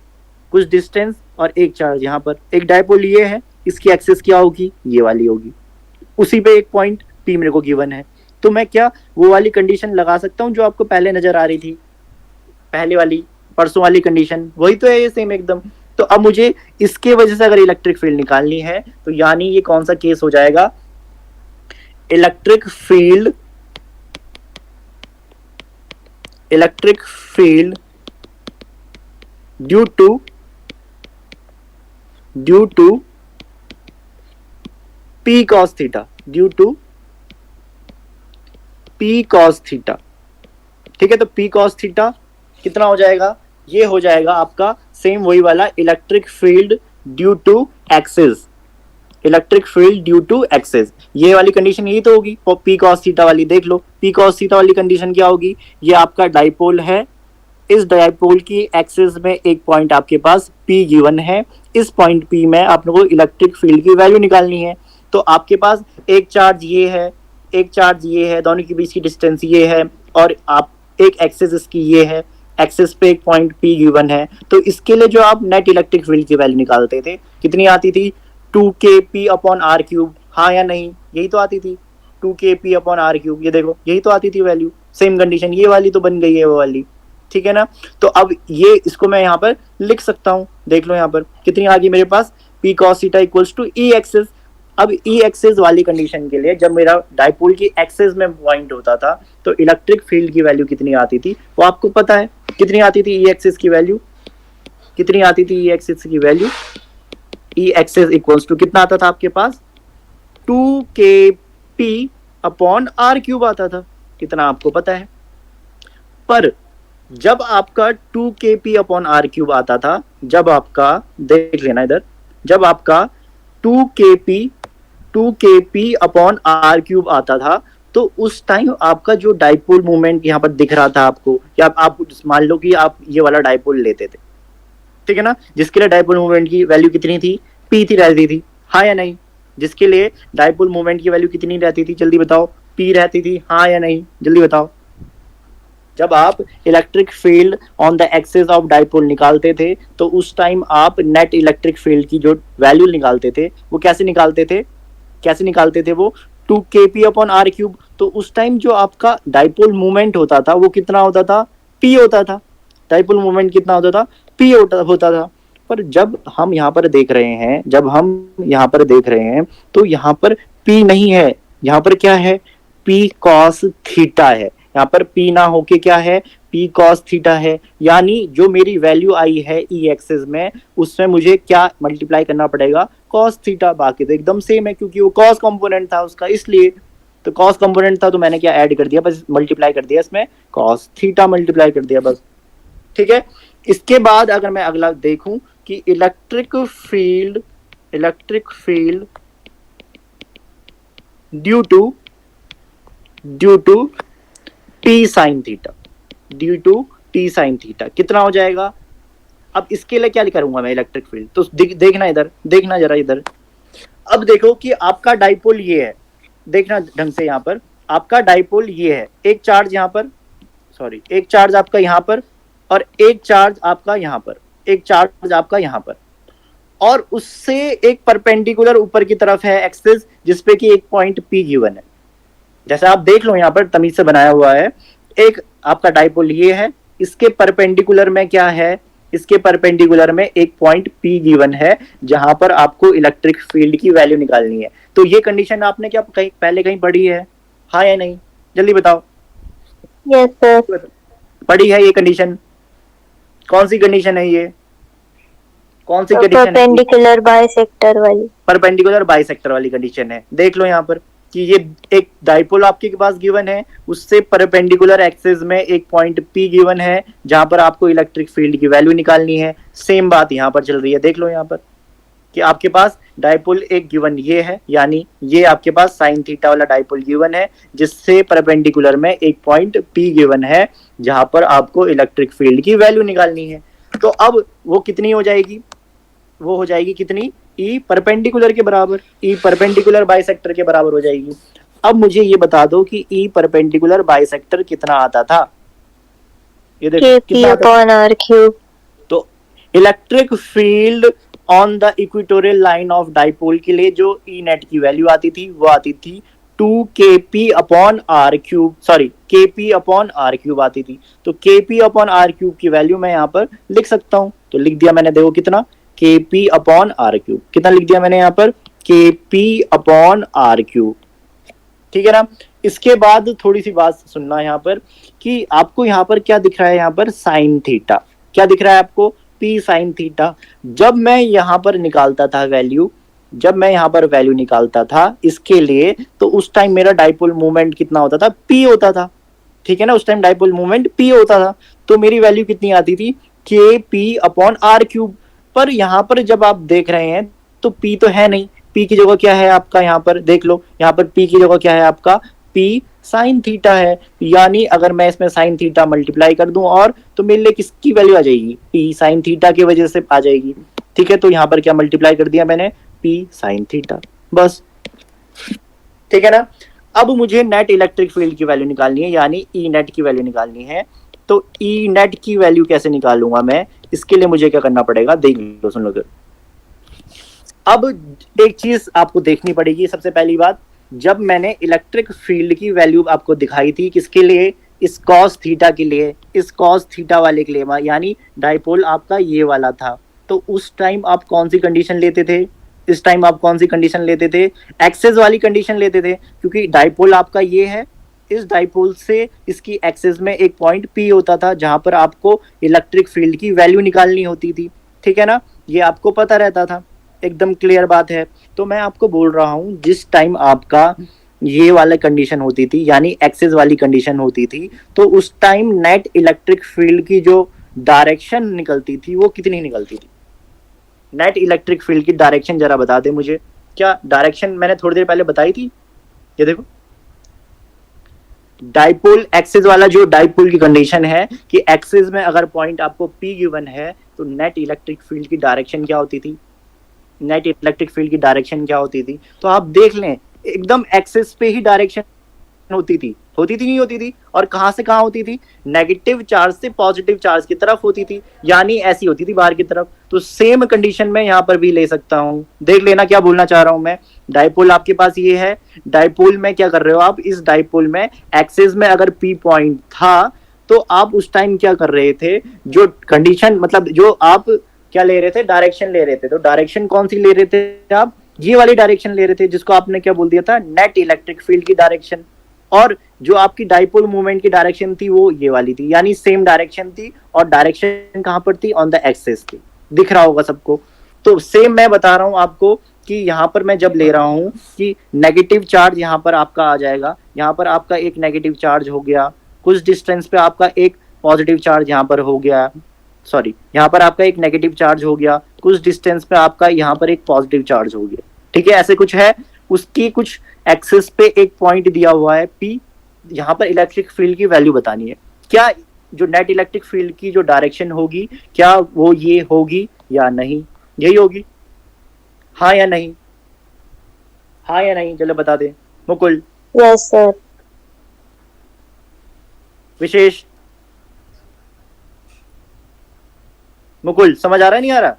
कुछ डिस्टेंस और एक चार्ज यहाँ पर, एक डाइपोल ये है, इसकी एक्सिस क्या होगी, ये वाली होगी, उसी पे एक पॉइंट पी मेरे को गिवन है। तो मैं क्या वो वाली कंडीशन लगा सकता हूँ जो आपको पहले नजर आ रही थी, पहले वाली परसों वाली कंडीशन, वही तो है ये सेम एकदम। तो अब मुझे इसके वजह से अगर इलेक्ट्रिक फील्ड निकालनी है तो यानी ये कौन सा केस हो जाएगा, electric field due to P cos theta, due to P cos theta, ठीक है। तो पी कॉस थीटा कितना हो जाएगा, ये हो जाएगा आपका सेम वही वाला electric field due to axis, electric field due to axis, ये वाली कंडीशन यही तो होगी। और पी कॉस थीटा वाली देख लो, पी कॉस थीटा वाली कंडीशन क्या होगी, ये आपका डाइपोल है, इस डाइपोल की एक्सिस में एक पॉइंट आपके पास पी गिवन है, इस पॉइंट पी में आप लोगों को इलेक्ट्रिक फील्ड की वैल्यू निकालनी है। तो आपके पास एक चार्ज ये है, एक चार्ज ये है, दोनों के बीच की डिस्टेंस ये है, और आप एक एक्सिस इसकी ये है, एक्सिस पे एक पॉइंट पी गिवन है। तो इसके लिए जो आप नेट इलेक्ट्रिक फील्ड की वैल्यू निकालते थे कितनी आती थी, 2kp अपॉन आर क्यूब, हाँ या नहीं, यही तो आती थी 2kp अपॉन आर क्यूब, ये देखो यही तो आती थी वैल्यू। सेम कंडीशन ये वाली तो बन गई है वो वाली, ठीक है ना। तो अब ये इसको मैं यहाँ पर लिख सकता हूँ, देख लो यहाँ पर कितनी आ गई मेरे पास, P cos theta equals to E axis. अब ई एक्सिस वाली कंडीशन के लिए जब मेरा डाइपोल की एक्सिस में पॉइंट होता था तो इलेक्ट्रिक फील्ड की वैल्यू कितनी आती थी, वो आपको पता है कितनी आती थी, ई एक्सिस की वैल्यू कितनी आती थी, ई एक्सिस की value, E axis equals to कितना आता था आपके पास, 2kp अपॉन आर क्यूब आता था, कितना आपको पता है। पर जब आपका 2kp अपॉन आर क्यूब आता था, जब आपका देख लेना इधर, जब आपका 2kp अपॉन आर क्यूब आता था, तो उस टाइम आपका जो डाइपोल मोमेंट यहाँ पर दिख रहा था आपको, या आप मान लो कि आप ये वाला डाइपोल लेते थे, ठीक है ना, जिसके लिए डाइपोल मोमेंट की वैल्यू कितनी थी, पी थी रहती थी, हाँ या नहीं, जिसके लिए डाइपोल मोमेंट की वैल्यू कितनी रहती थी, जल्दी बताओ, पी रहती थी, हाँ या नहीं, जल्दी बताओ। जब आप electric field on the axis of dipole निकालते थे तो उस टाइम आप नेट इलेक्ट्रिक फील्ड की जो वैल्यू निकालते थे वो कैसे निकालते थे, वो 2kp अपॉन आर क्यूब। तो उस टाइम जो आपका डाइपोल मूवमेंट होता था वो कितना होता था, p होता था, डाइपोल मूवमेंट कितना होता था, p होता था। पर जब हम यहाँ पर देख रहे हैं तो यहाँ पर p नहीं है, यहाँ पर क्या है, p cos थीटा है, यहाँ पर p ना होके क्या है, p cos थीटा है। यानी जो मेरी वैल्यू आई है ई एक्सिस में, उसमें मुझे क्या मल्टीप्लाई करना पड़ेगा, cos थीटा। बाकी तो एकदम सेम है क्योंकि वो cos कंपोनेंट था उसका, इसलिए तो cos कंपोनेंट था तो मैंने क्या ऐड कर दिया, बस मल्टीप्लाई कर दिया, इसमें cos थीटा मल्टीप्लाई कर दिया बस, ठीक है। इसके बाद अगर मैं अगला देखूं कि electric field due to T sine theta, due to T sine theta कितना हो जाएगा। अब इसके लिए क्या करूंगा मैं इलेक्ट्रिक फील्ड, तो देखना इधर, देखना जरा इधर। अब देखो कि आपका डाइपोल ये है, देखना ढंग से, यहाँ पर आपका डाइपोल ये है, एक चार्ज यहाँ पर, सॉरी एक चार्ज आपका यहाँ पर और एक चार्ज आपका यहाँ पर, एक चार्ज आपका यहाँ पर, और उससे एक परपेंडिकुलर ऊपर की तरफ है एक्सिस जिसपे कि एक पॉइंट P गिवन है। जैसे आप देख लो यहाँ पर तमीज से बनाया हुआ है, एक आपका डाइपोल ये है, इसके परपेंडिकुलर में क्या है, इसके परपेंडिकुलर में एक पॉइंट P गिवन है जहां पर आपको इलेक्ट्रिक फील्ड की वैल्यू निकालनी है। तो ये कंडीशन आपने क्या कहीं पहले कहीं पढ़ी है, हाँ या नहीं, जल्दी बताओ।
Yes sir.
पढ़ी है ये कंडीशन, कौन सी कंडीशन है ये, कौन सी कंडीशन है?
परपेंडिकुलर बाइसेक्टर वाली,
परपेंडिकुलर बाइसेक्टर वाली कंडीशन है। देख लो यहाँ पर कि ये एक डाइपोल आपके पास गिवन है, उससे परपेंडिकुलर एक्सिस में एक पॉइंट P गिवन है जहां पर आपको इलेक्ट्रिक फील्ड की वैल्यू निकालनी है। सेम बात यहाँ पर चल रही है, देख लो यहाँ पर कि आपके पास डाइपोल एक गिवन ये है, यानी ये आपके पास साइन थीटा वाला डाइपोल गिवन है जिससे परपेंडिकुलर में एक पॉइंट P गिवन है जहां पर आपको इलेक्ट्रिक फील्ड की वैल्यू निकालनी है। तो अब वो कितनी हो जाएगी, वो हो जाएगी कितनी, E परपेंडिकुलर के बराबर, E परपेंडिकुलर बाइसेक्टर के बराबर हो जाएगी। अब मुझे ये बता दो कि E परपेंडिकुलर बाइसेक्टर कितना आता था, ये देखो कितना आता था? तो electric field on the equatorial line of dipole के लिए जो E नेट की वैल्यू आती थी वो आती थी 2kp upon are cube, sorry kp upon are cube आती थी। तो kp अपॉन आर क्यूब की वैल्यू मैं यहाँ पर लिख सकता हूँ, तो लिख दिया मैंने, देखो कितना, kp अपॉन आर क्यूब, कितना लिख दिया मैंने यहाँ पर, kp अपॉन आर क्यूब, ठीक है ना। इसके बाद थोड़ी सी बात सुनना यहाँ पर कि आपको यहाँ पर क्या दिख रहा है, यहाँ पर साइन थीटा, क्या दिख रहा है आपको, p साइन थीटा। जब मैं यहाँ पर निकालता था वैल्यू, जब मैं यहाँ पर वैल्यू निकालता था इसके लिए, तो उस टाइम मेरा डाइपोल मूवमेंट कितना होता था, p होता था, ठीक है ना, उस टाइम डाइपोल मूवमेंट p होता था। तो मेरी वैल्यू कितनी आती थी, kp अपॉन आर क्यूब। पर यहाँ पर जब आप देख रहे हैं तो P तो है नहीं, P की जगह क्या है आपका, यहाँ पर देख लो, यहाँ पर P की जगह क्या है आपका, P साइन थीटा है। यानी अगर मैं इसमें साइन थीटा मल्टीप्लाई कर दूं और, तो मेरे लिए किसकी वैल्यू आ जाएगी, P साइन थीटा की वजह से आ जाएगी, ठीक है। तो यहाँ पर क्या मल्टीप्लाई कर दिया मैंने, P साइन थीटा, बस, ठीक है ना। अब मुझे नेट इलेक्ट्रिक फील्ड की वैल्यू निकालनी है, यानी E नेट की वैल्यू निकालनी है। तो E नेट की वैल्यू कैसे निकालूंगा मैं, इसके लिए मुझे क्या करना पड़ेगा, देख लो, सुन लो। अब एक चीज आपको देखनी पड़ेगी, सबसे पहली बात, जब मैंने इलेक्ट्रिक फील्ड की वैल्यू आपको दिखाई थी किसके लिए, इस कॉस थीटा के लिए, इस कॉस थीटा वाले के लिए, यानी डाइपोल आपका ये वाला था। तो उस टाइम आप कौन सी कंडीशन लेते थे, इस टाइम आप कौन सी कंडीशन लेते थे, एक्सेस वाली कंडीशन लेते थे, क्योंकि डाइपोल आपका ये है, इस डाइपोल से इसकी एक्सिस में एक पॉइंट P होता था जहां पर आपको इलेक्ट्रिक फील्ड की वैल्यू निकालनी होती थी, ठीक है ना, ये आपको पता रहता था, एकदम क्लियर बात है। तो मैं आपको बोल रहा हूं जिस टाइम आपका ये वाला कंडीशन होती थी, यानी एक्सिस वाली कंडीशन होती थी, तो उस टाइम नेट इलेक्ट्रिक फील्ड की जो डायरेक्शन निकलती थी वो कितनी निकलती थी, नेट इलेक्ट्रिक फील्ड की डायरेक्शन जरा बता दे मुझे, क्या डायरेक्शन मैंने थोड़ी देर पहले बताई थी, ये देखो डाइपोल एक्सिस वाला जो डाइपोल की कंडीशन है कि एक्सिस में अगर पॉइंट आपको P गिवन है तो नेट इलेक्ट्रिक फील्ड की डायरेक्शन क्या होती थी, नेट इलेक्ट्रिक फील्ड की डायरेक्शन क्या होती थी। तो आप देख लें एकदम एक्सिस पे ही डायरेक्शन होती थी नहीं होती थी, और कहां से कहां होती थी, नेगेटिव चार्ज से पॉजिटिव चार्ज की तरफ होती थी, यानी ऐसी होती थी बाहर की तरफ। तो सेम कंडीशन में यहाँ पर भी ले सकता हूँ, देख लेना क्या बोलना चाह रहा हूं मैं। डाइपोल आपके पास ये है, डाइपोल में क्या कर रहे हो आप, इस डाइपोल में एक्सिस में अगर P पॉइंट था तो आप उस टाइम क्या कर रहे थे, जो कंडीशन मतलब जो आप क्या ले रहे थे, डायरेक्शन ले रहे थे। तो डायरेक्शन कौन सी ले रहे थे आप, ये वाली डायरेक्शन ले रहे थे जिसको आपने क्या बोल दिया था, नेट इलेक्ट्रिक फील्ड की डायरेक्शन। और जो आपकी डाइपोल मूवमेंट की डायरेक्शन थी वो ये वाली थी, यानी सेम डायरेक्शन थी, और डायरेक्शन कहां पर थी, ऑन द एक्सिस थी, दिख रहा होगा सबको। तो सेम मैं बता रहा हूं आपको कि यहाँ पर मैं जब ले रहा हूं कि नेगेटिव चार्ज यहाँ पर आपका आ जाएगा, यहाँ पर आपका एक नेगेटिव चार्ज हो गया, कुछ डिस्टेंस पे आपका एक पॉजिटिव चार्ज यहाँ पर हो गया, सॉरी यहाँ पर आपका एक नेगेटिव चार्ज हो गया, कुछ डिस्टेंस पे आपका यहाँ पर एक पॉजिटिव चार्ज हो गया, ठीक है, ऐसे कुछ है। उसकी कुछ एक्सिस पे एक पॉइंट दिया हुआ है P, यहाँ पर इलेक्ट्रिक फील्ड की वैल्यू बतानी है। क्या जो नेट इलेक्ट्रिक फील्ड की जो डायरेक्शन होगी क्या वो ये होगी या नहीं, यही होगी, हाँ या नहीं, हाँ या नहीं, चलो बता दे। Mukul,
yes sir.
विशेष, मुकुल समझ आ रहा है नहीं आ रहा?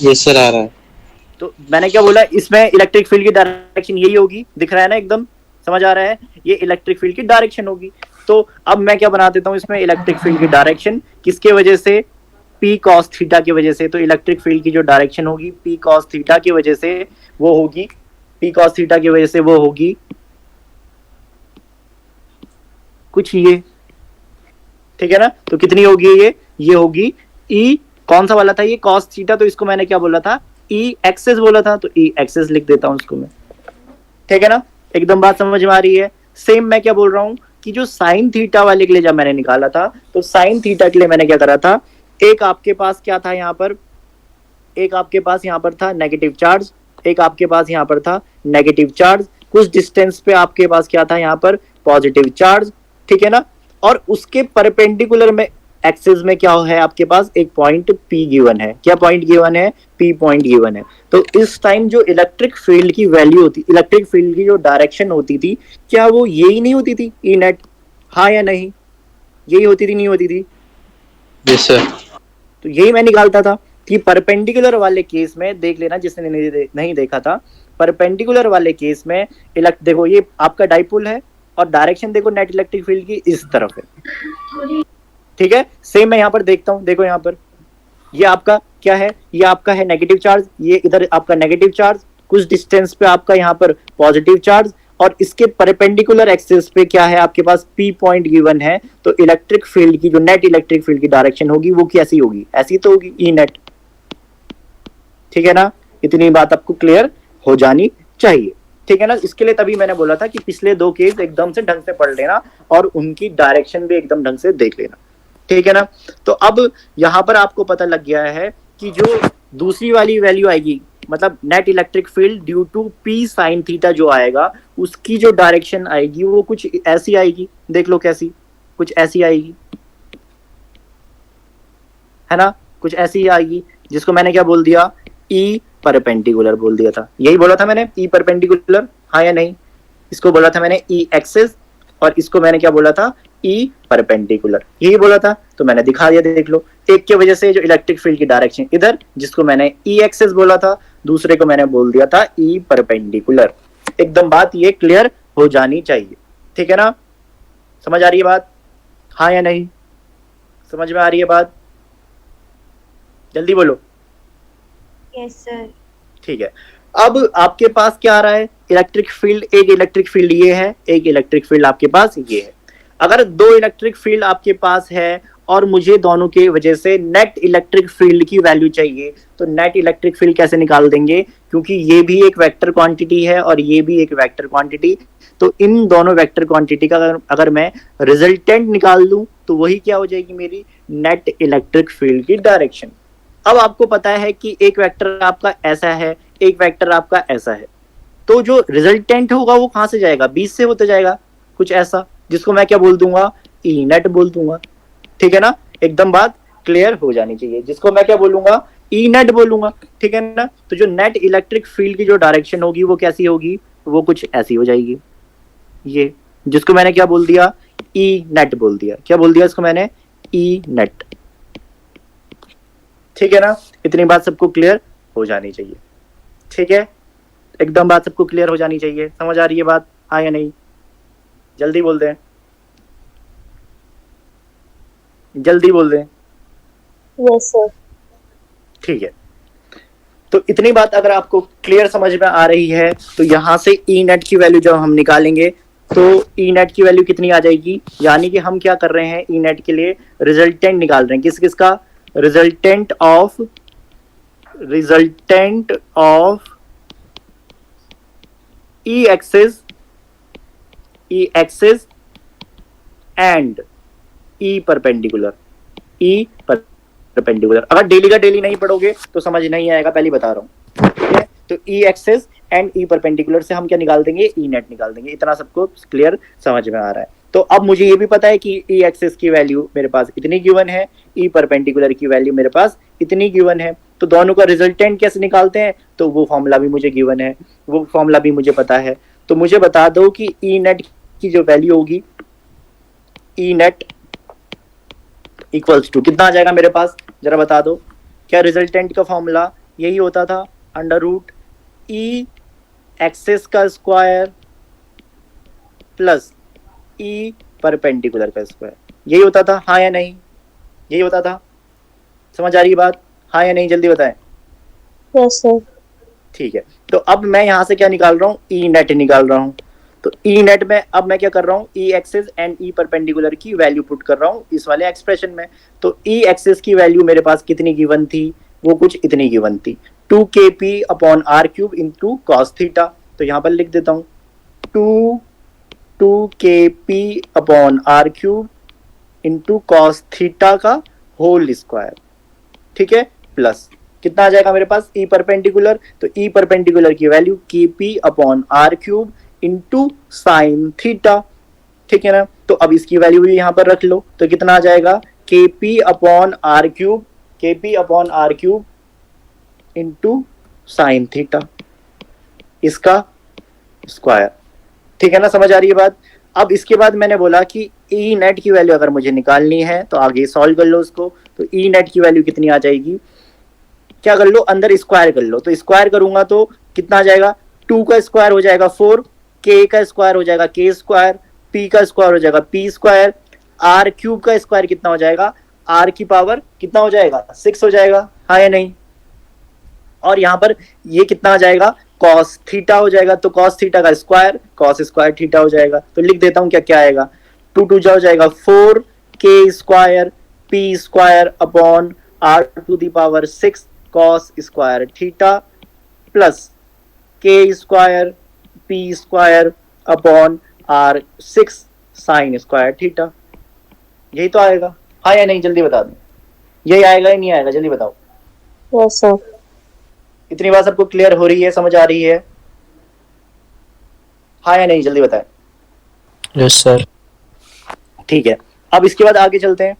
यस सर आ रहा है।
तो मैंने क्या बोला, इसमें इलेक्ट्रिक फील्ड की डायरेक्शन यही होगी, दिख रहा है ना एकदम, समझ आ रहा है, ये इलेक्ट्रिक फील्ड की डायरेक्शन होगी। तो अब मैं क्या बना देता हूँ इसमें, इलेक्ट्रिक फील्ड की डायरेक्शन किसके वजह से, P cos थीटा की वजह से। तो इलेक्ट्रिक फील्ड की जो डायरेक्शन होगी P cos थीटा की वजह से वो होगी, P cos थीटा की वजह से वो होगी कुछ ये, ठीक है ना। तो कितनी होगी ये होगी E, कौन सा वाला था ये, cos थीटा, तो इसको मैंने क्या बोला था, E एक्सेस बोला था, तो E एक्सेस लिख देता हूं इसको मैं, ठीक है ना, एकदम बात समझ में आ रही है। सेम मैं क्या बोल रहा हूं कि जो साइन थीटा वाले के लिए जब मैंने निकाला था, तो साइन थीटा के लिए मैंने क्या करा था, एक आपके पास क्या था यहाँ पर, एक आपके पास यहाँ पर था नेगेटिव चार्ज, एक आपके पास यहाँ पर था नेगेटिव चार्ज, कुछ डिस्टेंस पे आपके पास क्या था यहाँ पर पॉजिटिव चार्ज, ठीक है ना। और उसके परपेंडिकुलर में एक्सिस में क्या है आपके पास, एक पॉइंट P गिवन है, क्या पॉइंट गिवन है, P पॉइंट गिवन है। तो इस टाइम जो इलेक्ट्रिक फील्ड की वैल्यू होती, इलेक्ट्रिक फील्ड की जो डायरेक्शन होती थी, क्या वो यही नहीं होती थी E नेट, हाँ या नहीं, यही होती थी नहीं होती थी?
Yes sir.
तो यही मैं निकालता था कि परपेंडिकुलर वाले केस में, देख लेना जिसने नहीं देखा था, परपेंडिकुलर वाले केस में देखो ये आपका डाइपोल है और डायरेक्शन देखो नेट इलेक्ट्रिक फील्ड की इस तरफ है, ठीक है। सेम मैं यहाँ पर देखता हूँ, देखो यहाँ पर ये आपका क्या है, ये आपका है नेगेटिव चार्ज, ये इधर आपका नेगेटिव चार्ज, कुछ डिस्टेंस पे आपका यहाँ पर पॉजिटिव चार्ज, और इसके परपेंडिकुलर एक्सिस पे क्या है आपके पास P पॉइंट गिवन है। तो इलेक्ट्रिक फील्ड की जो नेट इलेक्ट्रिक फील्ड की डायरेक्शन होगी वो कैसी होगी, ऐसी तो होगी E नेट, ठीक है ना। इतनी बात आपको क्लियर हो जानी चाहिए, ठीक है ना। इसके लिए तभी मैंने बोला था कि पिछले दो केस एकदम से ढंग से पढ़ लेना और उनकी डायरेक्शन भी एकदम ढंग से देख लेना, ठीक है ना। तो अब यहाँ पर आपको पता लग गया है कि जो दूसरी वाली वैल्यू आएगी, मतलब net electric field due to P sin theta जो आएगा, उसकी जो डायरेक्शन आएगी वो कुछ ऐसी आएगी, देख लो कैसी, कुछ ऐसी आएगी, है ना, कुछ ऐसी आएगी, जिसको मैंने क्या बोल दिया, E परपेंडिकुलर बोल दिया था, यही बोला था मैंने, E परपेंडिकुलर, हाँ या नहीं। इसको बोला था मैंने E एक्सिस, और इसको मैंने क्या बोला था, E परपेंडिकुलर, यही बोला था। तो मैंने दिखा दिया, देख लो, एक की वजह से जो इलेक्ट्रिक फील्ड की डायरेक्शन इधर, जिसको मैंने E एक्सिस बोला था, दूसरे को मैंने बोल दिया था E परपेंडिकुलर। एकदम बात ये क्लियर हो जानी चाहिए, ठीक है ना। समझ आ रही है बात, हाँ या नहीं, समझ में आ रही है बात, जल्दी बोलो।
Yes sir.
ठीक है, अब आपके पास क्या आ रहा है, इलेक्ट्रिक फील्ड, एक इलेक्ट्रिक फील्ड ये है, एक इलेक्ट्रिक फील्ड आपके पास ये है। अगर दो इलेक्ट्रिक फील्ड आपके पास है और मुझे दोनों के वजह से नेट इलेक्ट्रिक फील्ड की वैल्यू चाहिए, तो नेट इलेक्ट्रिक फील्ड कैसे निकाल देंगे, क्योंकि ये भी एक वेक्टर क्वांटिटी है और ये भी एक वेक्टर क्वांटिटी। तो इन दोनों वेक्टर क्वांटिटी का अगर मैं रिजल्टेंट निकाल लूं तो वही क्या हो जाएगी, मेरी नेट इलेक्ट्रिक फील्ड की डायरेक्शन। अब आपको पता है कि एक वेक्टर आपका ऐसा है, एक वेक्टर आपका ऐसा है, तो जो रिजल्टेंट होगा वो कहां से जाएगा, बीच से होते जाएगा, कुछ ऐसा, जिसको मैं क्या बोल दूंगा, E नेट बोल दूंगा, ठीक है ना। एकदम बात क्लियर हो जानी चाहिए, जिसको मैं क्या बोलूंगा, E नेट बोलूंगा, ठीक है ना। तो जो नेट इलेक्ट्रिक फील्ड की जो डायरेक्शन होगी वो कैसी होगी, वो कुछ ऐसी हो जाएगी, ये, जिसको मैंने क्या बोल दिया, E नेट बोल दिया, क्या बोल दिया इसको मैंने, E नेट, ठीक है ना। इतनी बात सबको क्लियर हो जानी चाहिए, ठीक है, एकदम बात सबको क्लियर हो जानी चाहिए। समझ आ रही है बात, हाँ या नहीं, जल्दी बोल दें, जल्दी बोल दें।
Yes sir.
ठीक है, तो इतनी बात अगर आपको क्लियर समझ में आ रही है, तो यहां से E नेट की वैल्यू जब हम निकालेंगे तो E नेट की वैल्यू कितनी आ जाएगी, यानी कि हम क्या कर रहे हैं, E नेट के लिए रिजल्टेंट निकाल रहे हैं, किस किस का, resultant of E axis and E perpendicular, E perpendicular. अगर डेली का डेली नहीं पढ़ोगे तो समझ नहीं आएगा, पहले बता रहा हूं, ठीक है। तो E axis and E perpendicular से हम क्या निकाल देंगे, ई नेट निकाल देंगे। इतना सबको क्लियर समझ में आ रहा है। तो अब मुझे ये भी पता है कि ई एक्सिस की वैल्यू मेरे पास इतनी गिवन है, ई परपेंडिकुलर की वैल्यू मेरे पास इतनी गिवन है। तो दोनों का रिजल्टेंट कैसे निकालते हैं, तो वो फॉर्मूला भी मुझे गिवन है, वो फॉर्मूला भी मुझे पता है। तो मुझे बता दो कि ई नेट की जो वैल्यू होगी, ई नेट इक्वल्स टू कितना आ जाएगा मेरे पास, जरा बता दो। क्या रिजल्टेंट का फॉर्मूला यही होता था, अंडर रूट ई एक्सिस का स्क्वायर प्लस ई परपेंडिकुलर का स्क्वायर, यही होता था, हाँ या नहीं, यही होता था। समझ आ रही है बात, हाँ या नहीं, जल्दी बताएं।
Yes sir.
ठीक है, तो अब मैं यहाँ से क्या निकाल रहा हूँ, ई नेट निकाल रहा हूँ। तो ई नेट में अब मैं क्या कर रहा हूँ, E axis and E perpendicular की वैल्यू पुट कर रहा हूँ इस वाले एक्सप्रेशन में। तो ई एक्सिस की वैल्यू मेरे पास कितनी गिवन थी, वो कुछ इतनी गिवन थी, 2kp upon are cube into cos theta. तो यहाँ पर लिख देता हूँ 2kp upon are cube into cos theta का होल स्क्वायर, ठीक है, प्लस कितना आ जाएगा मेरे पास, ई परपेंडिकुलर। तो ई परपेंडिकुलर की value kp upon are cube into sine theta, ठीक है ना। तो अब इसकी वैल्यू भी यहाँ पर रख लो, तो कितना आ जाएगा, kp upon are cube, kp upon are cube into sine theta, इसका स्क्वायर, ठीक है ना, समझ आ रही है बात। अब इसके बाद मैंने बोला कि ई नेट की वैल्यू अगर मुझे निकालनी है तो आगे सॉल्व कर लो उसको। तो ई नेट की वैल्यू कितनी आ जाएगी, क्या कर लो, अंदर स्क्वायर कर लो। तो स्क्वायर करूंगा तो कितना आ जाएगा, 2 का स्क्वायर हो जाएगा 4, k का स्क्वायर हो जाएगा k स्क्वायर, p का स्क्वायर हो जाएगा p स्क्वायर, r क्यूब का स्क्वायर कितना हो जाएगा, r की पावर कितना हो जाएगा, 6 हो जाएगा, हाँ या नहीं। और यहाँ पर ये कितना आ जाएगा, कॉस थीटा हो जाएगा। तो कॉस थीटा का स्क्वायर कॉस स्क्वायर थीटा हो जाएगा। तो लिख देता हूँ क्या क्या आएगा, 2 2 हो जाएगा 4 k square p square upon r to the power 6 cos square theta plus k square p square upon r 6 sine square theta. यही तो आएगा, हाँ या नहीं, जल्दी बता दो, यही आएगा या नहीं आएगा, जल्दी बताओ।
Yes sir.
इतनी बात सबको क्लियर हो रही है, समझ आ रही है, हाँ या नहीं, जल्दी बताएं।
Yes sir.
ठीक है, अब इसके बाद आगे चलते हैं।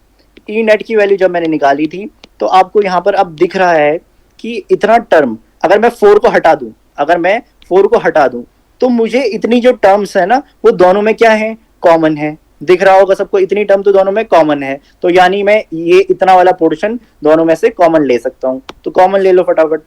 ई नेट की वैल्यू जब मैंने निकाली थी तो आपको यहाँ पर अब दिख रहा है कि इतना टर्म, अगर मैं 4 को हटा दूं, अगर मैं 4 को हटा दूं तो मुझे इतनी जो टर्म्स है ना वो दोनों में क्या है, कॉमन है। दिख रहा होगा सबको, इतनी टर्म तो दोनों में कॉमन है। तो यानी मैं ये इतना वाला पोर्शन दोनों में से कॉमन ले सकता हूँ। तो कॉमन ले लो फटाफट,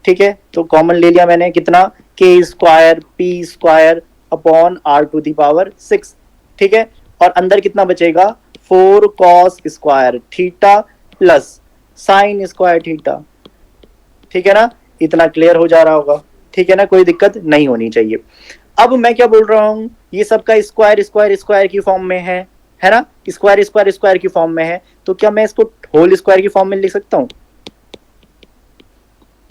ठीक है। तो कॉमन ले लिया मैंने, कितना, k square p square upon r to the power 6, ठीक है। और अंदर कितना बचेगा, 4 cos square theta plus sine square theta, ठीक है ना। इतना क्लियर हो जा रहा होगा, ठीक है ना, कोई दिक्कत नहीं होनी चाहिए। अब मैं क्या बोल रहा हूँ, ये सबका स्क्वायर स्क्वायर स्क्वायर की फॉर्म में है ना, स्क्वायर स्क्वायर स्क्वायर की फॉर्म में है। तो क्या मैं इसको होल स्क्वायर की फॉर्म में लिख सकता हूँ,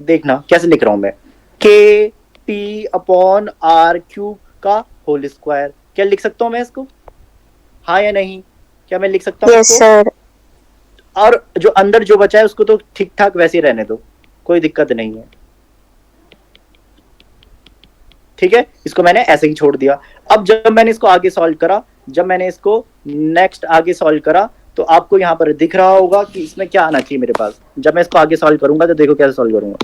देखना कैसे लिख रहा हूं मैं, k p upon are cube का होल स्क्वायर, क्या लिख सकता हूं मैं इसको, हाँ या नहीं, क्या मैं लिख सकता हूँ
यस सर।
और जो अंदर जो बचा है उसको तो ठीक ठाक वैसे ही रहने दो, कोई दिक्कत नहीं है, ठीक है। इसको मैंने ऐसे ही छोड़ दिया। अब जब मैंने इसको आगे सॉल्व करा, जब मैंने इसको नेक्स्ट आगे सॉल्व करा तो आपको यहाँ पर दिख रहा होगा कि इसमें क्या आना चाहिए मेरे पास। जब मैं इसको आगे सॉल्व करूंगा तो देखो कैसे सॉल्व करूंगा,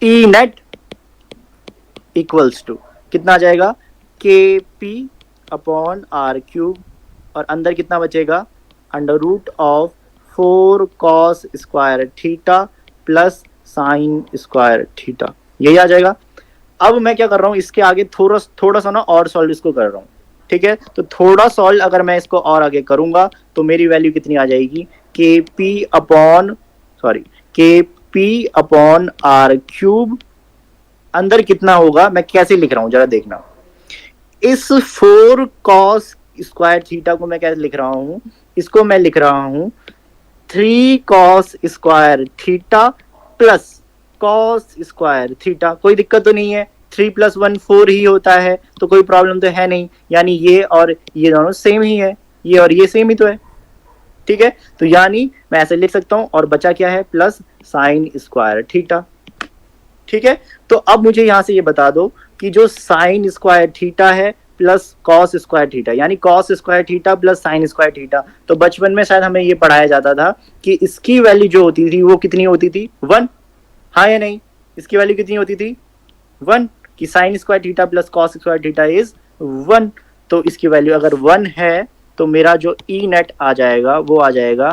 ई नेट इक्वल्स टू कितना आ जाएगा, के पी अपॉन आर क्यूब और अंदर कितना बचेगा, under root of 4 cos square theta plus sine square theta, यही आ जाएगा। अब मैं क्या कर रहा हूँ, इसके आगे थोड़ा सा ना और सॉल्व इसको कर रहा हूँ, ठीक है। तो थोड़ा सॉल्व अगर मैं इसको और आगे करूंगा तो मेरी वैल्यू कितनी आ जाएगी, के पी अपॉन आर क्यूब, अंदर कितना होगा, मैं कैसे लिख रहा हूं जरा देखना। इस 4 कॉस स्क्वायर थीटा को मैं कैसे लिख रहा हूं, इसको मैं लिख रहा हूं 3 cos square theta plus cos square theta. कोई दिक्कत तो नहीं है, 3 + 1 4 ही होता है, तो कोई प्रॉब्लम तो है नहीं। यानी ये और ये दोनों सेम ही है, ये और ये सेम ही तो है, ठीक है। तो यानी मैं ऐसे लिख सकता हूं और बचा क्या है, प्लस साइन स्क्वायर थीटा, ठीक है, तो अब मुझे यहां से ये बता दो कि जो साइन स्क्वायर थीटा है प्लस कॉस स्क्वायर थीटा, यानी cos square theta plus sine square theta, तो बचपन में शायद हमें ये पढ़ाया जाता था कि इसकी वैल्यू जो होती थी वो कितनी होती थी, 1, हाँ या नहीं, इसकी वैल्यू कितनी होती थी 1, कि sign square theta plus cos square theta is 1, तो इसकी वैल्यू अगर 1 है तो मेरा जो ई नेट आ जाएगा वो आ जाएगा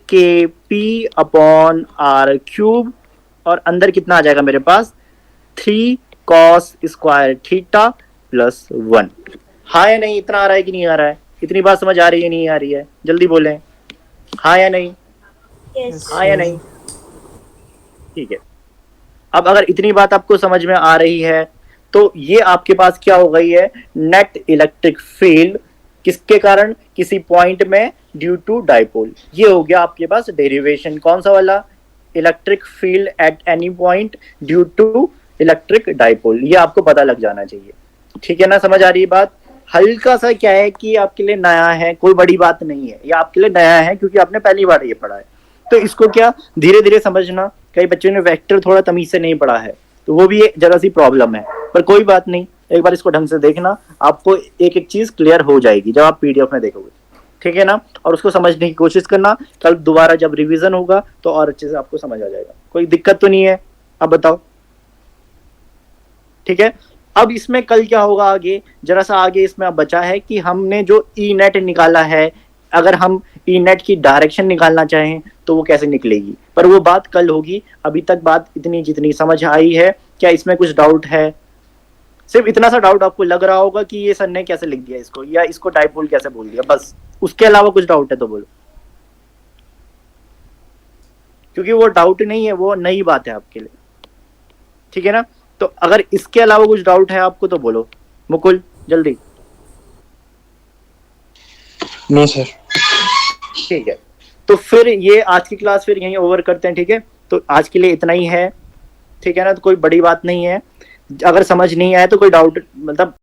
के पी अपॉन आर क्यूब, और अंदर कितना आ जाएगा मेरे पास 3 कॉस स्क्वायर थीटा प्लस 1, हाँ या नहीं, इतना आ रहा है कि नहीं आ रहा है, इतनी बात समझ आ रही है नहीं आ रही है, जल्दी बोलें हाँ या नहीं,
Yes.
हाँ या नहीं, ठीक है। अब अगर इतनी बात आपको समझ में आ रही है तो ये आपके पास क्या हो गई है, नेट इलेक्ट्रिक फील्ड किसके कारण, किसी पॉइंट में ड्यू टू डाइपोल, ये हो गया आपके पास डेरिवेशन, कौन सा वाला, electric field at any point due to electric dipole, ये आपको पता लग जाना चाहिए, ठीक है ना, समझ आ रही है बात। हल्का सा क्या है कि आपके लिए नया है, कोई बड़ी बात नहीं है, ये आपके लिए नया है क्योंकि आपने पहली बार ये पढ़ा है, तो इसको क्या धीरे धीरे समझना। कई बच्चों ने वेक्टर थोड़ा तमीज से नहीं पढ़ा है तो वो भी एक जरा सी प्रॉब्लम है, पर कोई बात नहीं, एक बार इसको ढंग से देखना, आपको एक एक चीज क्लियर हो जाएगी जब आप पीडीएफ में देखोगे, ठीक है ना, और उसको समझने की कोशिश करना, कल दोबारा जब रिवीजन होगा तो और अच्छे से आपको समझ आ जाएगा, कोई दिक्कत तो नहीं है, अब बताओ, ठीक है। अब इसमें कल क्या होगा आगे, जरा सा आगे इसमें अब बचा है कि हमने जो ई नेट निकाला है, अगर हम ई नेट की डायरेक्शन निकालना चाहें तो वो कैसे निकलेगी, पर वो बात कल होगी, अभी तक बात इतनी जितनी समझ आई है, क्या इसमें कुछ डाउट है, सिर्फ इतना सा डाउट आपको लग रहा होगा कि ये सर ने कैसे लिख दिया इसको, या इसको डाइपोल कैसे बोल दिया, बस, उसके अलावा कुछ डाउट है तो बोलो, क्योंकि वो डाउट नहीं है, वो नई बात है आपके लिए, ठीक है ना। तो अगर इसके अलावा कुछ डाउट है आपको तो बोलो, मुकुल जल्दी।
No sir.
ठीक है, तो फिर ये आज की क्लास फिर यहीं ओवर करते हैं, ठीक है, तो आज के लिए इतना ही है, ठीक है ना, तो कोई बड़ी बात नहीं है, अगर समझ नहीं आया तो कोई डाउट मतलब